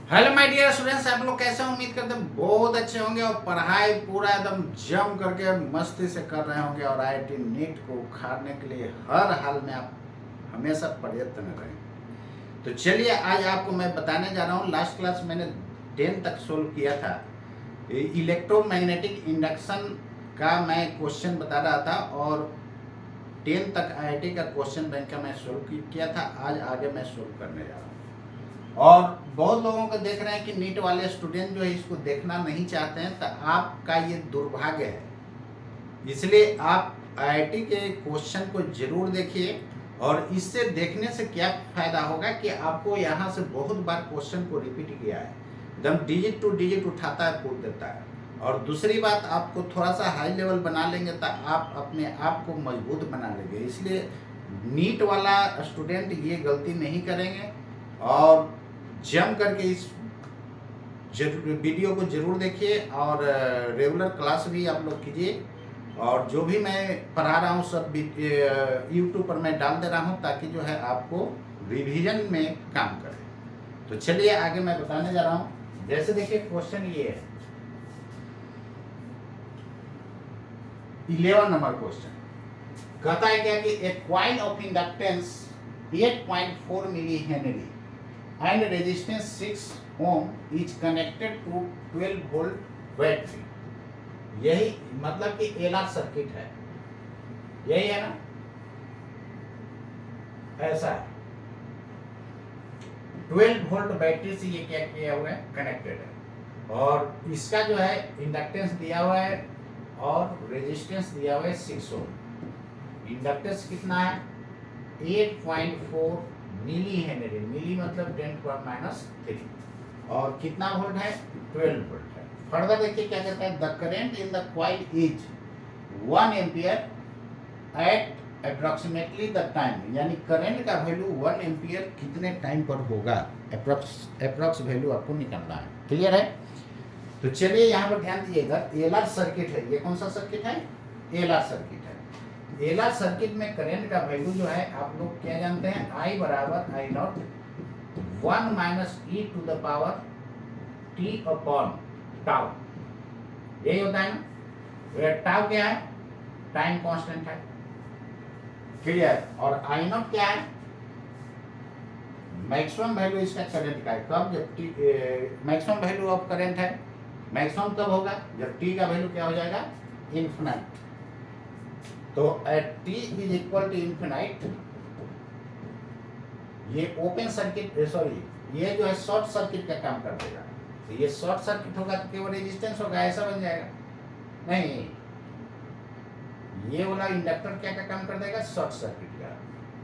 Hello my dear students, आप लोग कैसे हैं? उम्मीद करते हैं बहुत अच्छे होंगे और पढ़ाई पूरा एकदम जम करके मस्ती से कर रहे होंगे और आईआईटी नीट को उखाड़ने के लिए हर हाल में आप हमेशा प्रयत्न रहें। तो चलिए आज आपको मैं बताने जा रहा हूँ। लास्ट क्लास मैंने 10 तक सोल्व किया था। इलेक्ट्रोमैग्नेटिक इंडक्शन का मैं क्वेश्चन बता रहा था और 10 तक आईआईटी का क्वेश्चन बैंक का मैं सोल्व किया था। आज आगे मैं सोल्व करने जा रहा हूँ और बहुत लोगों को देख रहे हैं कि नीट वाले स्टूडेंट जो है इसको देखना नहीं चाहते हैं, तो आपका ये दुर्भाग्य है। इसलिए आप आईआईटी के क्वेश्चन को जरूर देखिए और इससे देखने से क्या फायदा होगा कि आपको यहाँ से बहुत बार क्वेश्चन को रिपीट किया है, एकदम डिजिट टू डिजिट उठाता है, पूछ देता है। और दूसरी बात, आपको थोड़ा सा हाई लेवल बना लेंगे तो आप अपने आप को मजबूत बना लेंगे। इसलिए नीट वाला स्टूडेंट ये गलती नहीं करेंगे और जम करके इस वीडियो को जरूर देखिए और रेगुलर क्लास भी आप लोग कीजिए। और जो भी मैं पढ़ा रहा हूँ सब यूट्यूब पर मैं डाल दे रहा हूँ ताकि जो है आपको रिवीजन में काम करे। तो चलिए आगे मैं बताने जा रहा हूँ। जैसे देखिए क्वेश्चन ये है 11 नंबर क्वेश्चन। कहता है क्या कि a coil of inductance 8.4 milli henry and resistance 6 ohm is connected to 12 volt battery. यही मतलब कि एलआर सर्किट है, यही है ना, ऐसा है। 12 वोल्ट बैटरी से ये क्या किया हुआ है, कनेक्टेड है। और इसका जो है इंडक्टेंस दिया हुआ है और रेजिस्टेंस दिया हुआ है 6 ओम। इंडक्टेंस कितना है 8.4 मिली हेनरी, मिली मतलब 10⁻³ और कितना वोल्ट है 12 वोल्ट है। फर्दर देखिए क्या कहता है, the current in the coil is 1 ampere at approximately the time, यानी करंट का वैल्यू 1 एम्पियर कितने टाइम पर होगा, अप्रोक्स वैल्यू आपको निकालना है। क्लियर है? तो चलिए यहाँ पर ध्यान दीजिएगा, एलआर सर्किट है। ये कौन सा सर्किट है? एलआर सर्किट है। एलआर सर्किट में करंट का वैल्यू जो है आप लोग क्या जानते हैं, I बराबर I naught 1 minus e to the power t upon tau, यही होता है ना। टाउ क्या है, टाइम कांस्टेंट है। क्लियर? और I नॉट क्या है, मैक्सिमम वैल्यू इसका करंट का है। कब? जब मैक्सिमम वैल्यू ऑफ करंट है, मैक्सिमम कब होगा, जब t का वैल्यू क्या हो जाएगा, इन्फिनिट। तो at t is equal to infinite, ये ओपन सर्किट, सॉरी ये जो है शॉर्ट सर्किट का काम कर देगा। तो ये शॉर्ट सर्किट होगा तो केवल रेजिस्टेंस होगा, ऐसा बन जाएगा। नहीं, ये वाला इंडक्टर क्या का काम कर देगा, शॉर्ट सर्किट का।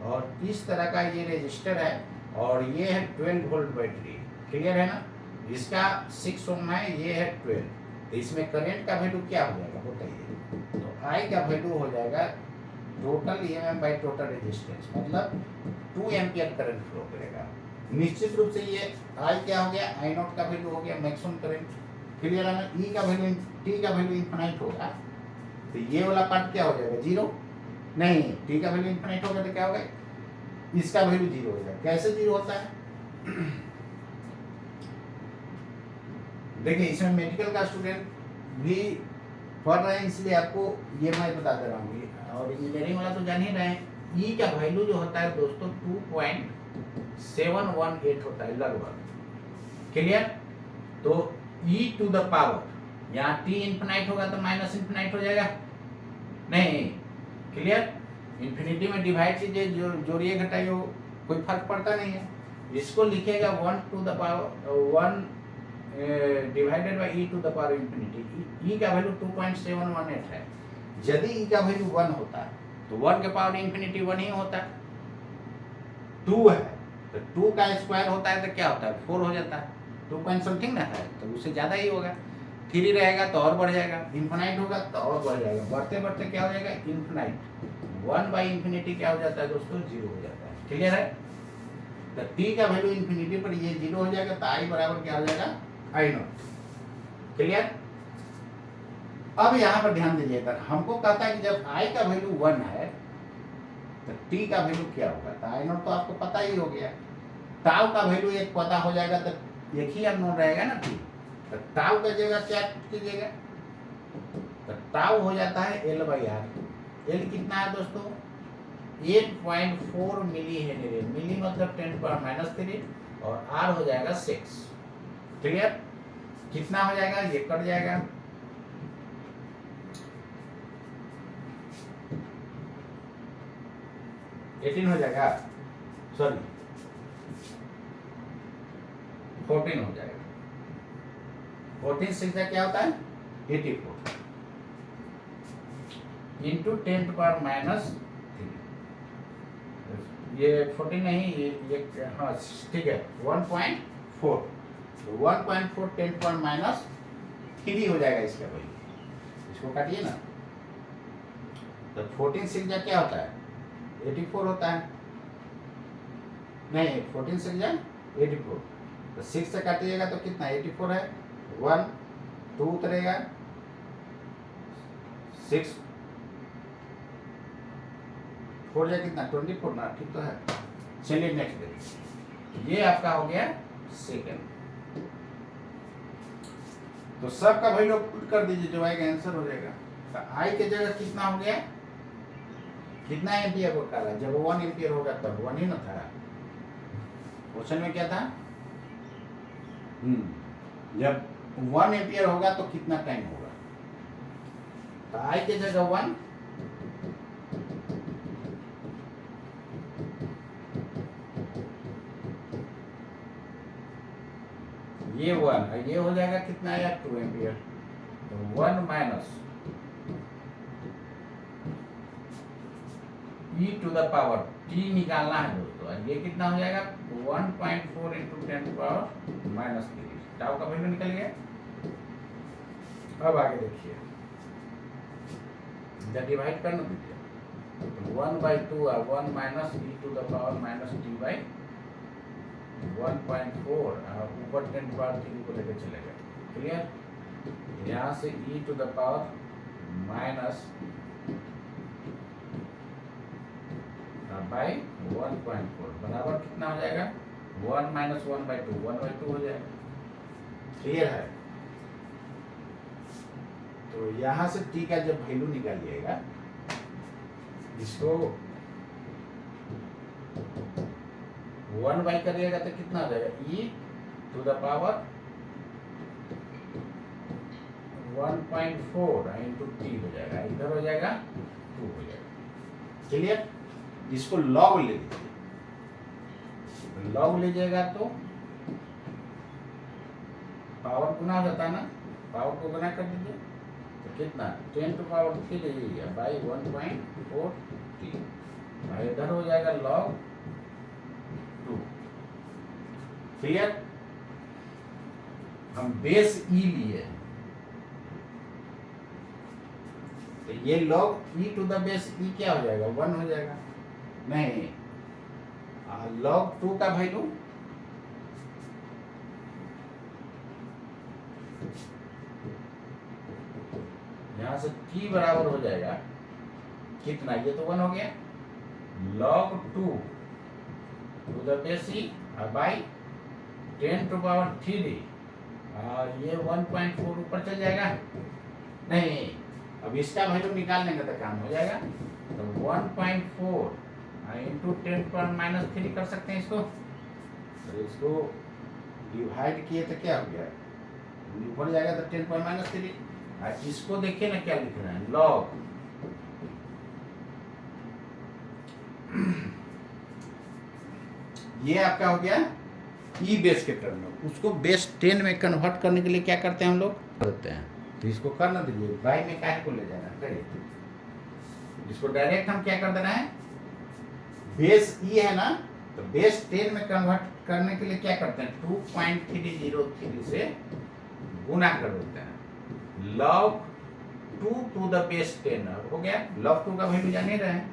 और इस तरह का ये रेजिस्टर है और ये है 12 वोल्ट बैटरी। क्लियर है ना? इसका 6 ओम है, ये है 12। तो इसमें करंट का वैल्यू क्या हो जाएगा बताइए। तो I का वैल्यू हो जाएगा total EMF by total resistance, मतलब 2 एम्पियर करंट फ्लो करेगा। निश्चित रूप से ये I क्या हो गया, I नॉट का वैल्यू हो गया मैक्सिमम करंट। क्लियर है ना? E का वैल्यू, T का वैल्यू इन्फिनिट होगा तो ये वाला पार्ट क्या हो जाएगा, 0। नहीं, T का वैल्यू इन्फिनिट होगा तो क्या होगा, इसका वैल्यू 0 हो जाएगा। कैसे 0 होता है देखिए, इसमें मेडिकल का स्टूडेंट भी पढ़ रहे हैं इसलिए आपको ये मैं बता दे रहा हूँ। और इंजीनियरिंग वाला तो जान ही रहे हैं। ई का वैल्यू जो होता है दोस्तों 2.718 होता है लगभग। क्लियर? तो ई टू द पावर, यहाँ टी इन्फिनाइट होगा तो माइनस इन्फिनाइट हो जाएगा, नहीं। क्लियर? इन्फिनिटी में डिवाइड कीजिए, जोड़िए घटाइए, कोई फर्क पड़ता नहीं है। इसको लिखेगा 1 to the power 1 divided by e to the power infinity. E का वैल्यू 2.718 है। यदि ई का वैल्यू 1 होता है तो 1 के पावर इन्फिनिटी 1 ही होता है। 2 है तो 2 का स्क्वायर होता है तो क्या होता है, 4 हो जाता है। 2 पॉइंट समथिंग ना है तो उससे ज़्यादा ही होगा। 3 रहेगा तो और बढ़ जाएगा, इन्फिनाइट होगा तो और बढ़ जाएगा, बढ़ते बढ़ते क्या हो जाएगा, इन्फिनाइट। 1 बाई इन्फिनिटी क्या हो जाता है दोस्तों, 0 हो जाता है। क्लियर है? तो टी का वैल्यू इन्फिनिटी पर ये 0 हो जाएगा तो आई बराबर क्या हो जाएगा, I नॉट। क्लियर? अब यहां पर ध्यान दीजिएगा, हमको कहता है कि जब I का वैल्यू 1 है तो T का वैल्यू क्या होगा, तो I नॉट तो आपको पता ही हो गया। टाउ का वैल्यू एक पता हो जाएगा तो एक ही अननोन रहेगा ना टी, तो टाउ का जगह क्या कीजिएगा, तो टाउ हो जाता है L/R। एल कितना है दोस्तों, 8.4 मिली हेनरी, मिली मतलब 10⁻³ और आर हो जाएगा 6। क्लियर, कितना हो जाएगा, ये कट जाएगा, एटीन हो जाएगा, सॉरी 14 हो जाएगा। 14 से क्या होता है 84 इंटू 10⁻³ ये 14 नहीं, ये हाँ ठीक है 1.4, तो 1.4 10⁻³ हो जाएगा इसका वैल्यू, इसको काटिए ना, तो 14 से क्या होता है 84 होता है, नहीं 14 से 84, तो 6 से काटिएगा तो कितना 84 है, 1 2 उतरेगा, 6 4 जाए कितना 24 ना, ठीक तो है। चलिए नेक्स्ट देखिए, ये आपका हो गया सेकंड, तो सब का वैल्यू पुट कर दीजिए, जो आएगा आंसर हो जाएगा। तो आई के जगह कितना हो गया, कितना एम्पियर को काला, जब 1 एम्पियर होगा तब 1 ही ना था, क्वेश्चन में क्या था, जब 1 एम्पियर होगा तो कितना टाइम होगा, तो आई के जगह 1, ये 1, ये हो जाएगा कितना आया 2 एम्पियर, तो 1 minus e to the power t निकालना है दोस्तों, ये कितना हो जाएगा 1.4 इंटू 10⁻³ टाउ का वैल्यू निकल गया। अब आगे देखिए, इधर डिवाइड करना दीजिए, 1/2 और 1 minus e to the power -t/1.4 और ऊपर 10⁻³ को लेकर चलेगा। क्लियर, यहाँ से e to the power minus by 1.4 बराबर कितना हो जाएगा 1 माइनस 1/2, 1/2 हो जाएगा। क्लियर है, तो यहाँ से t का जब वैल्यू निकालिएगा, इसको 1 बाई करिएगा तो कितना हो जाएगा e to the power 1.4 into t हो जाएगा, इधर हो जाएगा 2 हो जाएगा। क्लियर, इसको लॉग ले लीजिए, लॉग लीजिएगा तो पावर गुना हो जाता है ना, पावर को गुना कर दीजिए, तो कितना 10⁻³ बाई 1.4t, इधर हो जाएगा लॉग 2। क्लियर, हम बेस e लिए, तो ये log e to the base e क्या हो जाएगा 1 हो जाएगा, नहीं log 2 का वैल्यू यहां से t बराबर हो जाएगा कितना, ये तो 1 हो गया, log 2 to the base e by 10⁻³ और ये 1.4 ऊपर चल जाएगा, नहीं अब इसका वैल्यू निकालने का तो काम हो जाएगा, तो 1.4 इंटू 10⁻³ कर सकते हैं इसको, तो इसको डिवाइड किए तो क्या हो गया, ऊपर जाएगा तो 10⁻³, और इसको देखिए ना क्या लिख रहे हैं लॉग ये आपका हो गया ई बेस के टर्म में, उसको बेस 10 में कन्वर्ट करने के लिए क्या करते हैं हम लोग करते हैं, तो इसको करना दीजिए, बाई में काहे को ले जाना है, इसको डायरेक्ट हम क्या कर देना है, बेस ई है ना, तो बेस 10 में कन्वर्ट करने के लिए क्या करते हैं 2.303 से गुना कर देते हैं, log 2 टू द बेस 10 हो गया, log 2 का वैल्यू जान ही रहे हैं,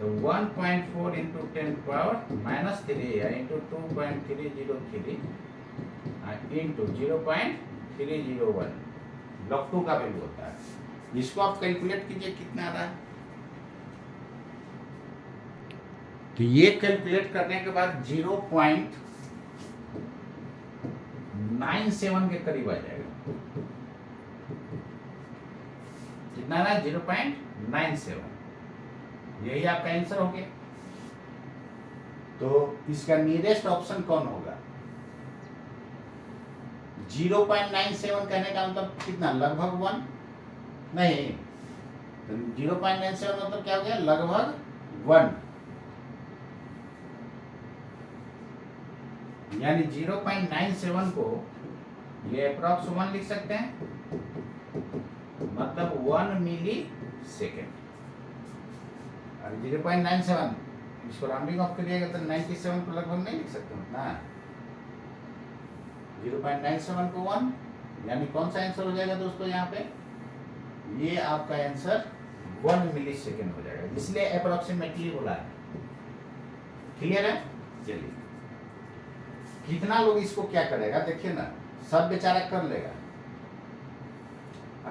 तो 1.4 इंटू 10⁻³ इंटू 2.303 इंटू 0.301 log 2 का वैल्यू होता है, इसको आप कैलकुलेट कीजिए कितना आ रहा है, तो ये कैलकुलेट करने के बाद 0.97 के करीब आ जाएगा। कितना ना 0.97, यही आपका आंसर हो गया। तो इसका नियरेस्ट ऑप्शन कौन होगा? 0.97 कहने का मतलब कितना, लगभग 1 नहीं, तो 0.97 मतलब क्या हो गया, लगभग 1, यानी 0.97 को ये अप्रॉक्स 1 लिख सकते हैं, मतलब 1 मिली सेकेंड। और 0.97 इसको राउंडिंग ऑफ करिएगा तो 97 को लगभग नहीं लिख सकते ना, 0.97 को 1, यानी कौन सा आंसर हो जाएगा दोस्तों यहाँ पे, ये आपका आंसर 1 मिली सेकेंड हो जाएगा, इसलिए अप्रोक्सीमेटली बोला है। क्लियर है? चलिए, कितना लोग इसको क्या करेगा देखिए ना, सब बेचारा कर लेगा,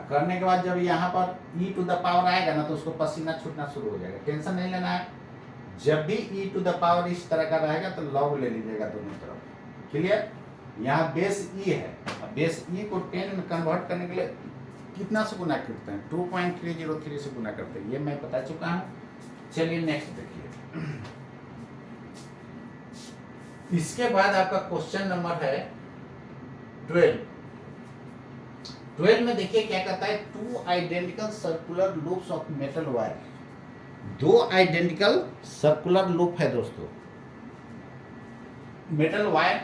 करने के बाद जब यहाँ पर e टू द पावर आएगा ना तो उसको पसीना छूटना शुरू हो जाएगा। टेंशन नहीं लेना है, जब भी e टू द पावर इस तरह का रहेगा तो log ले लीजिएगा दोनों तरफ। क्लियर? यहाँ बेस e है, बेस e को 10 में कन्वर्ट करने के लिए कितना से गुना करते हैं, 2.303 से गुना करते हैं, ये मैं बता चुका हूँ। चलिए नेक्स्ट देखिए, इसके बाद आपका क्वेश्चन नंबर है 12 में देखिए क्या कहता है, 2 identical circular loops of metal wire, 2 identical circular loop है दोस्तों, metal wire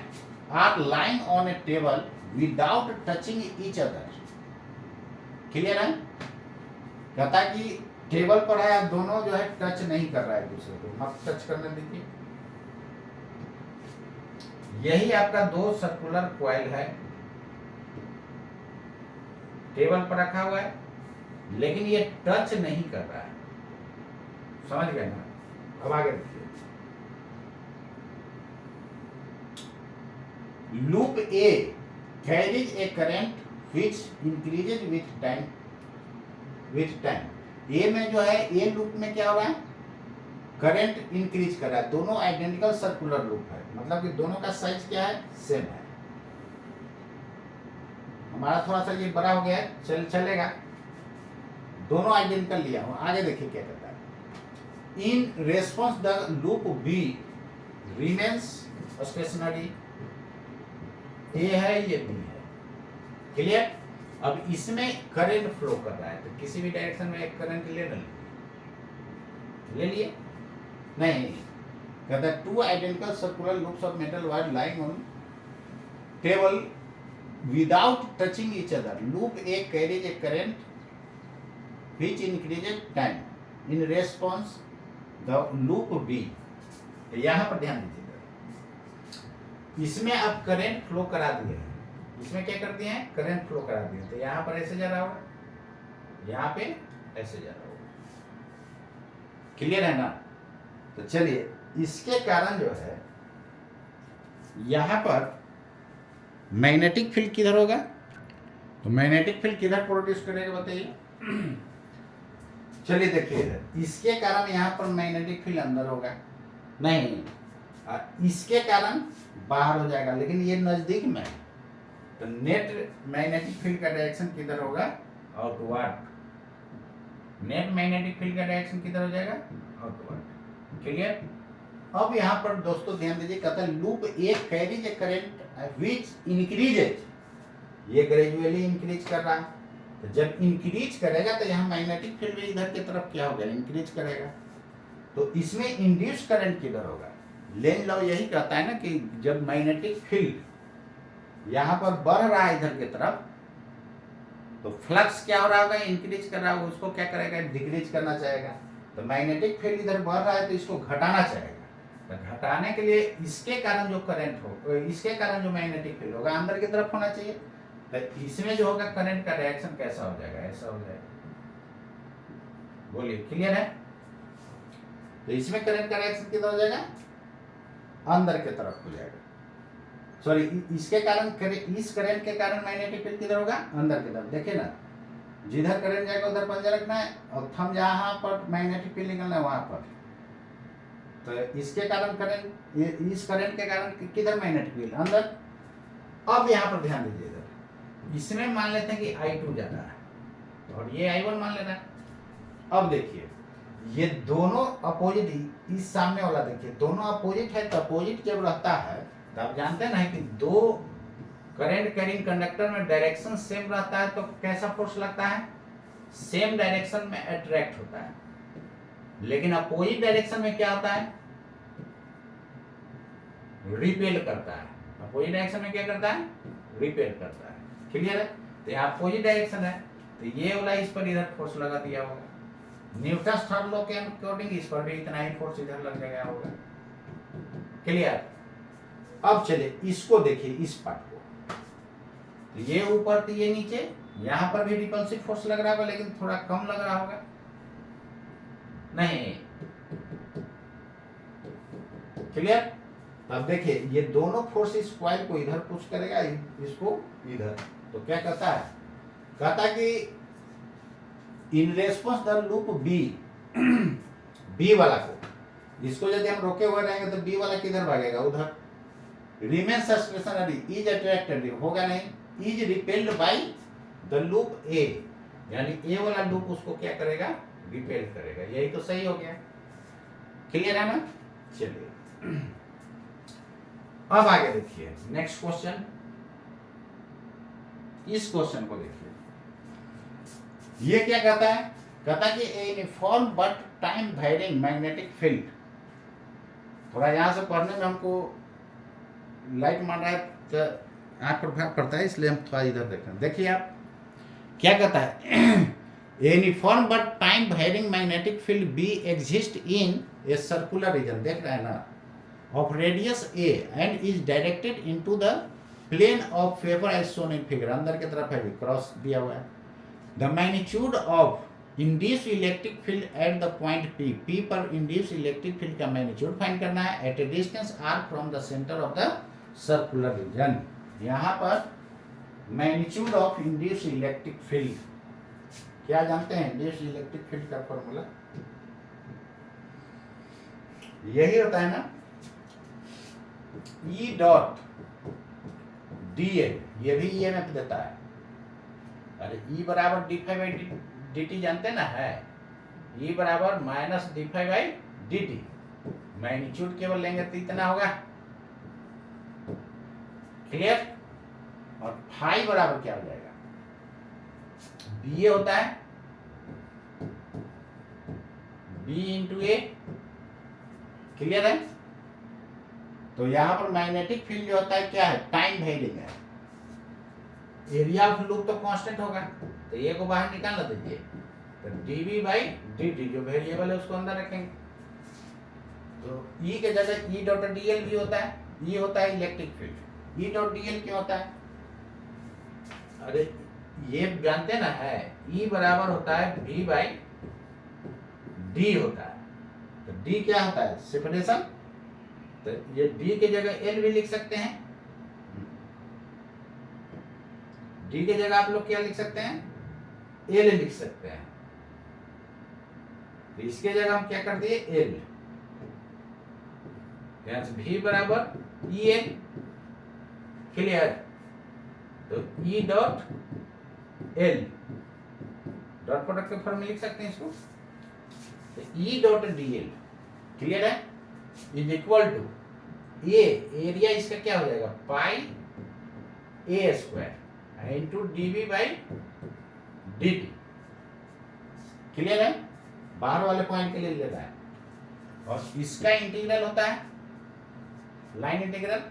are lying on a table without touching each other. Clear है? कहता है कि टेबल पर है, आप दोनों जो है टच नहीं कर रहा है दूसरे को, मत टच करने दीजिए। यही आपका 2 सर्कुलर कॉइल है, टेबल पर रखा हुआ है, लेकिन ये टच नहीं कर रहा है। समझ गए ना? अब आगे देखिए, loop A carries a current which increases with time. A में जो है, ए लूप में क्या हो रहा है, करंट इंक्रीज कर रहा है, दोनों आइडेंटिकल सर्कुलर लूप है, मतलब कि दोनों का साइज क्या है, सेम है। हमारा थोड़ा सा ये बड़ा हो गया है, चलेगा, दोनों आइडेंटिकल लिया हूं। आगे देखिए क्या कहता है, in response the loop B remains stationary. A है, ये बी है। क्लियर? अब इसमें करंट फ्लो कर रहा है, तो किसी भी डायरेक्शन में एक करंट ले लिए नहीं, कहता है 2 identical circular loops of metal wire lying on table without touching each other. Loop A carries a current which increases time. In response, the loop B. यहाँ पर ध्यान दीजिएगा, इसमें आप करंट फ्लो करा दिए हैं, इसमें क्या कर दिए हैं, करंट फ्लो करा दिए, तो यहाँ पर ऐसे जा रहा होगा, यहाँ पे ऐसे जा रहा होगा। क्लियर है ना? तो चलिए, इसके कारण जो है यहाँ पर मैग्नेटिक फील्ड किधर होगा, तो मैग्नेटिक फील्ड किधर प्रोड्यूस करेगा बताइए। चलिए देखिए, इसके कारण यहाँ पर मैग्नेटिक फील्ड अंदर होगा नहीं, इसके कारण बाहर हो जाएगा, लेकिन ये नजदीक में, तो नेट मैग्नेटिक फील्ड का डायरेक्शन किधर होगा, आउटवर्ड। नेट मैग्नेटिक फील्ड का डायरेक्शन किधर हो जाएगा, आउटवर्ड। क्लियर? अब यहाँ पर दोस्तों ध्यान दीजिए, कहता है loop A carries a current which increases, ये ग्रेजुअली इंक्रीज कर रहा है, तो जब इंक्रीज करेगा तो यहाँ मैग्नेटिक फील्ड भी इधर की तरफ क्या होगा, इंक्रीज करेगा, तो इसमें इंड्यूस करंट किधर होगा। लेंज लॉ यही कहता है ना कि जब मैग्नेटिक फील्ड यहाँ पर बढ़ रहा है इधर की तरफ, तो फ्लक्स क्या हो रहा होगा, इंक्रीज कर रहा होगा, उसको क्या करेगा, डिक्रीज करना चाहेगा। तो मैग्नेटिक फील्ड इधर बढ़ रहा है तो इसको घटाना चाहेगा, तो घटाने के लिए इसके कारण जो करंट हो, इसके कारण जो मैग्नेटिक फील्ड होगा अंदर की तरफ होना चाहिए, तो इसमें जो होगा करंट का डायरेक्शन कैसा हो जाएगा, ऐसा हो जाएगा। बोलिए, क्लियर है? तो इसमें करंट का डायरेक्शन किधर हो जाएगा, अंदर की तरफ हो जाएगा। सॉरी, इसके कारण इस करंट के कारण मैग्नेटिक फील्ड किधर होगा, अंदर की तरफ। देखिए ना, जिधर करंट जाएगा उधर पंजा रखना है, और थंब जहां पर मैग्नेटिक फील्ड निकलना है वहां पर, तो इसके कारण करंट, इस करंट के कारण किधर मैग्नेटिक फील्ड, अंदर। अब यहाँ पर ध्यान दीजिए इधर, इसमें मान लेते हैं कि I2 ज्यादा है और ये I1 मान लेना है। अब देखिए ये दोनों अपोजिट, इस सामने वाला देखिए दोनों अपोजिट है, तो अपोजिट जब रहता है तो आप जानते हैं ना कि दो करंट कैरिंग कंडक्टर में डायरेक्शन सेम रहता है तो कैसा फोर्स लगता है, सेम डायरेक्शन में अट्रैक्ट होता है। लेकिन अपोजिट डायरेक्शन में क्या होता है, रिपेल करता है। अपोजिट डायरेक्शन में क्या करता है, रिपेल करता है। क्लियर है? तो यहाँ अपोजिट डायरेक्शन है तो ये वाला इस पर इधर फोर्स लगा दिया होगा। न्यूटन्स थर्ड लॉ के अकॉर्डिंग इस पर भी इतना ही फोर्स इधर लग गया होगा। क्लियर? अब चलिए इसको देखिए, इस पार्ट को, तो ये ऊपर तो ये नीचे, यहां पर भी रिपल्सिव फोर्स लग रहा होगा लेकिन थोड़ा कम लग रहा होगा। नहीं, क्लियर? अब देखिए ये दोनों फोर्स इस कॉइल को इधर पुश करेगा, इसको इधर, तो क्या कहता है, कहता है कि in response the loop B, B वाला को, इसको यदि हम रोके हुए रहेंगे तो बी वाला किधर भागेगा, उधर। रिमेन्स स्टेशनरी, इज अट्रैक्टेड, होगा नहीं, is repelled by the loop ए, यानी ए वाला लूप उसको क्या करेगा, रिपेल करेगा। यही तो सही हो गया। क्लियर है ना? चलिए अब आगे देखिए नेक्स्ट क्वेश्चन। इस क्वेश्चन को देखिए, ये क्या कहता है, कहता है कि uniform but time varying magnetic field, थोड़ा यहां से पढ़ने में हमको लाइट मार रहा है तो आंख पर भाग पड़ता है, इसलिए हम थोड़ा इधर देख रहे हैं। देखिए आप क्या कहता है, uniform but time varying magnetic field B exist in a circular region, देख रहे हैं ना, of radius a and is directed into the plane of paper as shown in figure, अंदर की तरफ है, क्रॉस दिया हुआ है। The magnitude of induced electric field at the point P, P पर induced electric field का magnitude फाइंड करना है at a distance r from the center of the circular region। यहाँ पर magnitude of induced electric field, क्या जानते हैं induced electric field का फॉर्मूला? यही होता है ना, E डॉट dl, ये भी EMF देता है। अरे E बराबर d∅dt जानते ना है, E बराबर माइनस d∅dt, मैग्नीट्यूड केवल लेंगे तो इतना होगा। क्लियर? और फाई बराबर क्या हो जाएगा, BA होता है B इंटू ए। क्लियर है? तो यहां पर मैग्नेटिक फील्ड जो होता है क्या है, टाइम वेरिंग है। एरिया ऑफ लूप तो कांस्टेंट होगा, तो ये को बाहर निकाल दीजिए, तो dV/dt जो वेरिएबल है उसको अंदर रखेंगे। तो E के जगह E डॉट dl भी होता है, ये होता है इलेक्ट्रिक फील्ड। E डॉट dl क्यों होता है, अरे ये जानते ना है, E बराबर होता है V/d होता है। तो D क्या होता है, सेपरेशन, तो ये D के जगह L भी लिख सकते हैं। D के जगह आप लोग क्या लिख सकते हैं, L लिख सकते हैं। तो इसके जगह हम क्या कर दिए, L, V बराबर EL। क्लियर? तो E dot L, dot product के फॉर्म में लिख सकते हैं इसको, तो E डॉट dl, क्लियर है, is equal to A, area इसका क्या हो जाएगा, pi a square into dV/dt। Clear है? बाहर वाले पॉइंट के लिए लेना है, और इसका इंटीग्रल होता है लाइन इंटीग्रल।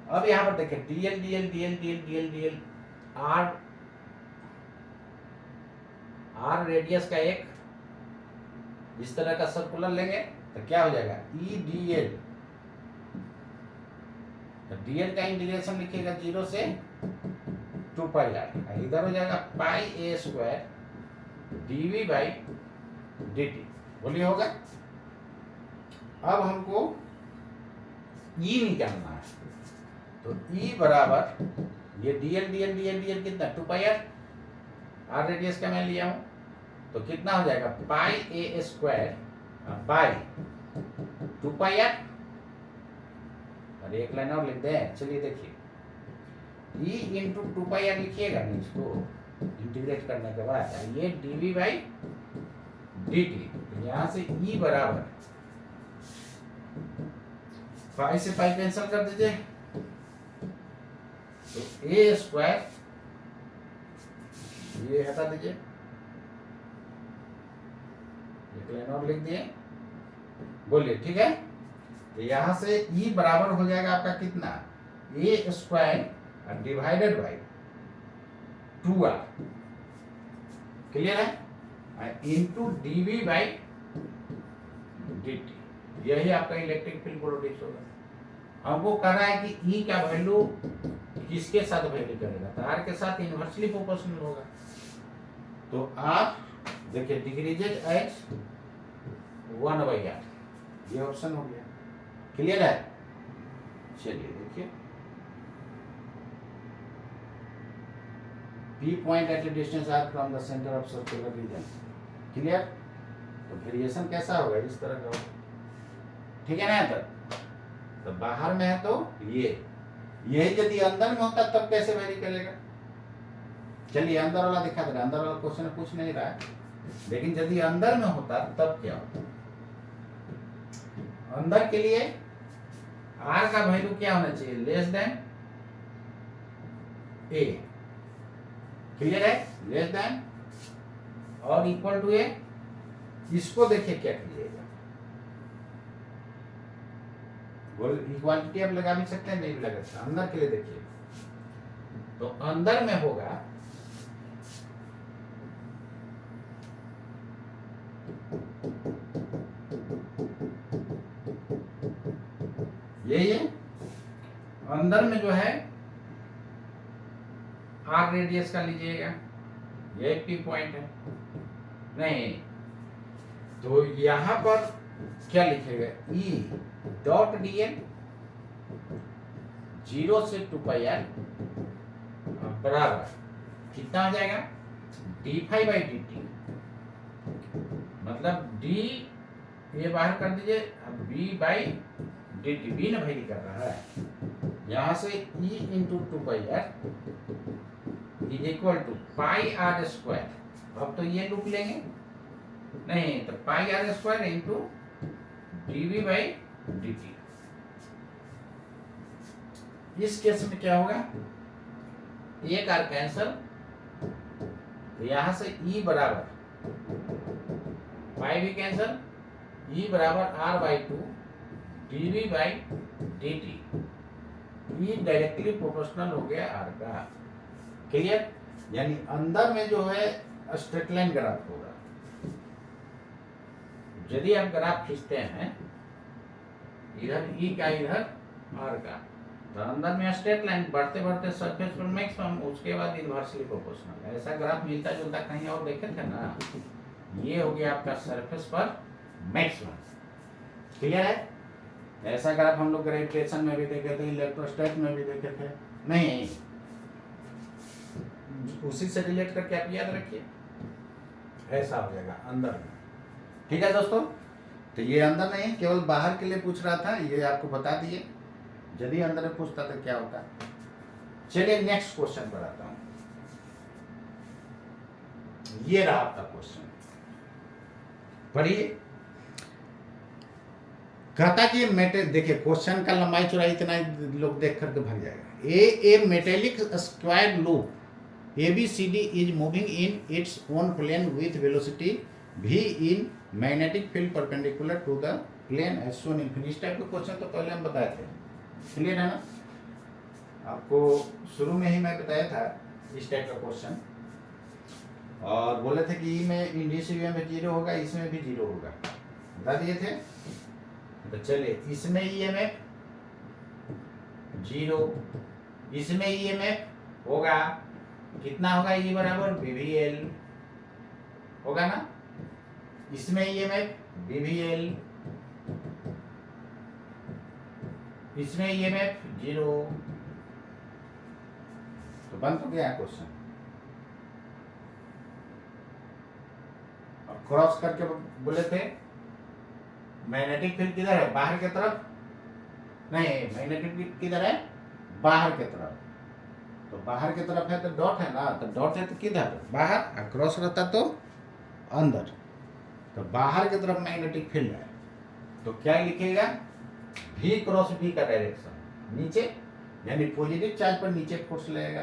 अब यहां पर देखिए dl dl dl dl dl dl r radius का एक इस तरह का सर्कुलर लेंगे तो क्या हो जाएगा, E dl, तो dl का इंटीग्रेशन लिखिएगा 0 से 2 पाई r, इधर हो जाएगा पाई a स्क्वायर dV/dt। बोलिए होगा? अब हमको E निकालना है, तो E बराबर ये dl dl dl dl कितना, 2 पाई r रेडियस का मैं लिया हूं, तो कितना हो जाएगा, pi a square by 2 pi r। और एक लाइन और लिख दें, चलिए देखिए, ई इंटू 2πr लिखिएगा नहीं इसको इंटीग्रेट करने के बाद, ये dv बाई dt। यहाँ से ई बराबर पाई से पाई कैंसिल कर दीजिए, तो ए स्क्वायर ये हटा दीजिए, एक लाइन और लिख दिए, बोलिए ठीक है। तो यहां से ई बराबर हो जाएगा आपका कितना, a square divided by 2r, clear है, इंटू dv बाई dt। यही आपका इलेक्ट्रिक फील्ड प्रोड्यूस होगा। अब वो कह रहा है कि ई का वैल्यू किसके साथ वैल्यू करेगा, तो आर के साथ इनवर्सली प्रोपोर्शनल होगा। तो आर देखिए डिक्रीजेज एज 1/r, ये ऑप्शन हो गया, क्लियर है। चलिए देखिए, P point at a distance r from the center of circular region, clear. तो वेरिएशन कैसा होगा, इस तरह का होगा, ठीक है ना। तो बाहर में है तो यही यदि अंदर में होता तब कैसे वेरी करेगा। चलिए अंदर वाला दिखा दे रहा, अंदर वाला क्वेश्चन पूछ नहीं रहा है, लेकिन यदि अंदर में होता तब क्या होता। अंदर के लिए r का वैल्यू क्या होना चाहिए, लेस देन a, क्लियर है, लेस देन और इक्वल टू a। इसको देखिए क्या कीजिएगा, इक्वालिटी आप लगा भी सकते हैं, नहीं भी लगा सकते। अंदर के लिए देखिए, तो अंदर में होगा यही है, अंदर में जो है आर रेडियस का लीजिएगा, ये पी पॉइंट है नहीं, तो यहां पर क्या लिखेगा, ई डॉट dl 0 से 2πr बराबर कितना हो जाएगा, d5 बाई dt, मतलब d ये बाहर कर दीजिए, b बाई dt, b ना वेरी कर रहा है, यहां से e into 2πr is equal to pi r square. अब तो ये लूप लेंगे नहीं, तो pi r square into dv by dt। इस केस में क्या होगा, एक आर कैंसल, तो यहां से e बराबर पाई भी कैंसल, e बराबर r by 2 dv by dt, e directly proportional हो गया r का, क्लियर। यानी अंदर में जो है स्ट्रेट लाइन ग्राफ होगा, यदि आप ग्राफ खींचते हैं इधर ई का इधर आर का, तो अंदर में स्ट्रेट लाइन बढ़ते बढ़ते सरफेस पर मैक्सिमम, उसके बाद इनवर्सली प्रोपोर्शनल। ऐसा ग्राफ मिलता जुलता कहीं और देखे थे ना, ये हो गया आपका सरफेस पर मैक्सिमम, क्लियर है। ऐसा ग्राफ हम लोग ग्रेविटेशन में भी देखे थे, इलेक्ट्रोस्टैट में भी देखे थे, नहीं उसी से रिलेट करके आप याद रखिए, ऐसा हो जाएगा अंदर में, ठीक है दोस्तों। तो ये अंदर नहीं, केवल बाहर के लिए पूछ रहा था, ये आपको बता दिए, यदि अंदर में पूछता तो क्या होता। चलिए नेक्स्ट क्वेश्चन पर आता हूं, ये रहा आपका क्वेश्चन, पढ़िए। कहता कि देखिए क्वेश्चन का लंबाई चौड़ाई इतना लोग देख करके भाग जाएगा। A metallic square loop ABCD is moving in its own plane with velocity v in magnetic field perpendicular to the plane as shown in इस टाइप का क्वेश्चन तो पहले हम बताए थे, क्लियर है ना। आपको शुरू में ही मैं बताया था इस टाइप का क्वेश्चन, और बोले थे कि में इंडिसिवियम में 0 होगा, इसमें भी 0 होगा, बता दिए थे। तो चलिए इसमें EMF 0, इसमें EMF होगा कितना होगा, E बराबर BVL होगा ना, इसमें EMF BVL, इसमें EMF 0, तो बन तो गया क्वेश्चन। और क्रॉस करके बोले थे मैग्नेटिक फील्ड किधर है, बाहर की तरफ नहीं, मैग्नेटिक फील्ड किधर है, बाहर की तरफ, तो बाहर की तरफ है तो डॉट है ना, तो डॉट है तो किधर बाहर, और क्रॉस रहता तो अंदर। तो बाहर की तरफ मैग्नेटिक फील्ड है, तो क्या लिखेगा, V क्रॉस V का डायरेक्शन नीचे, यानी पॉजिटिव चार्ज पर नीचे फोर्स लगेगा,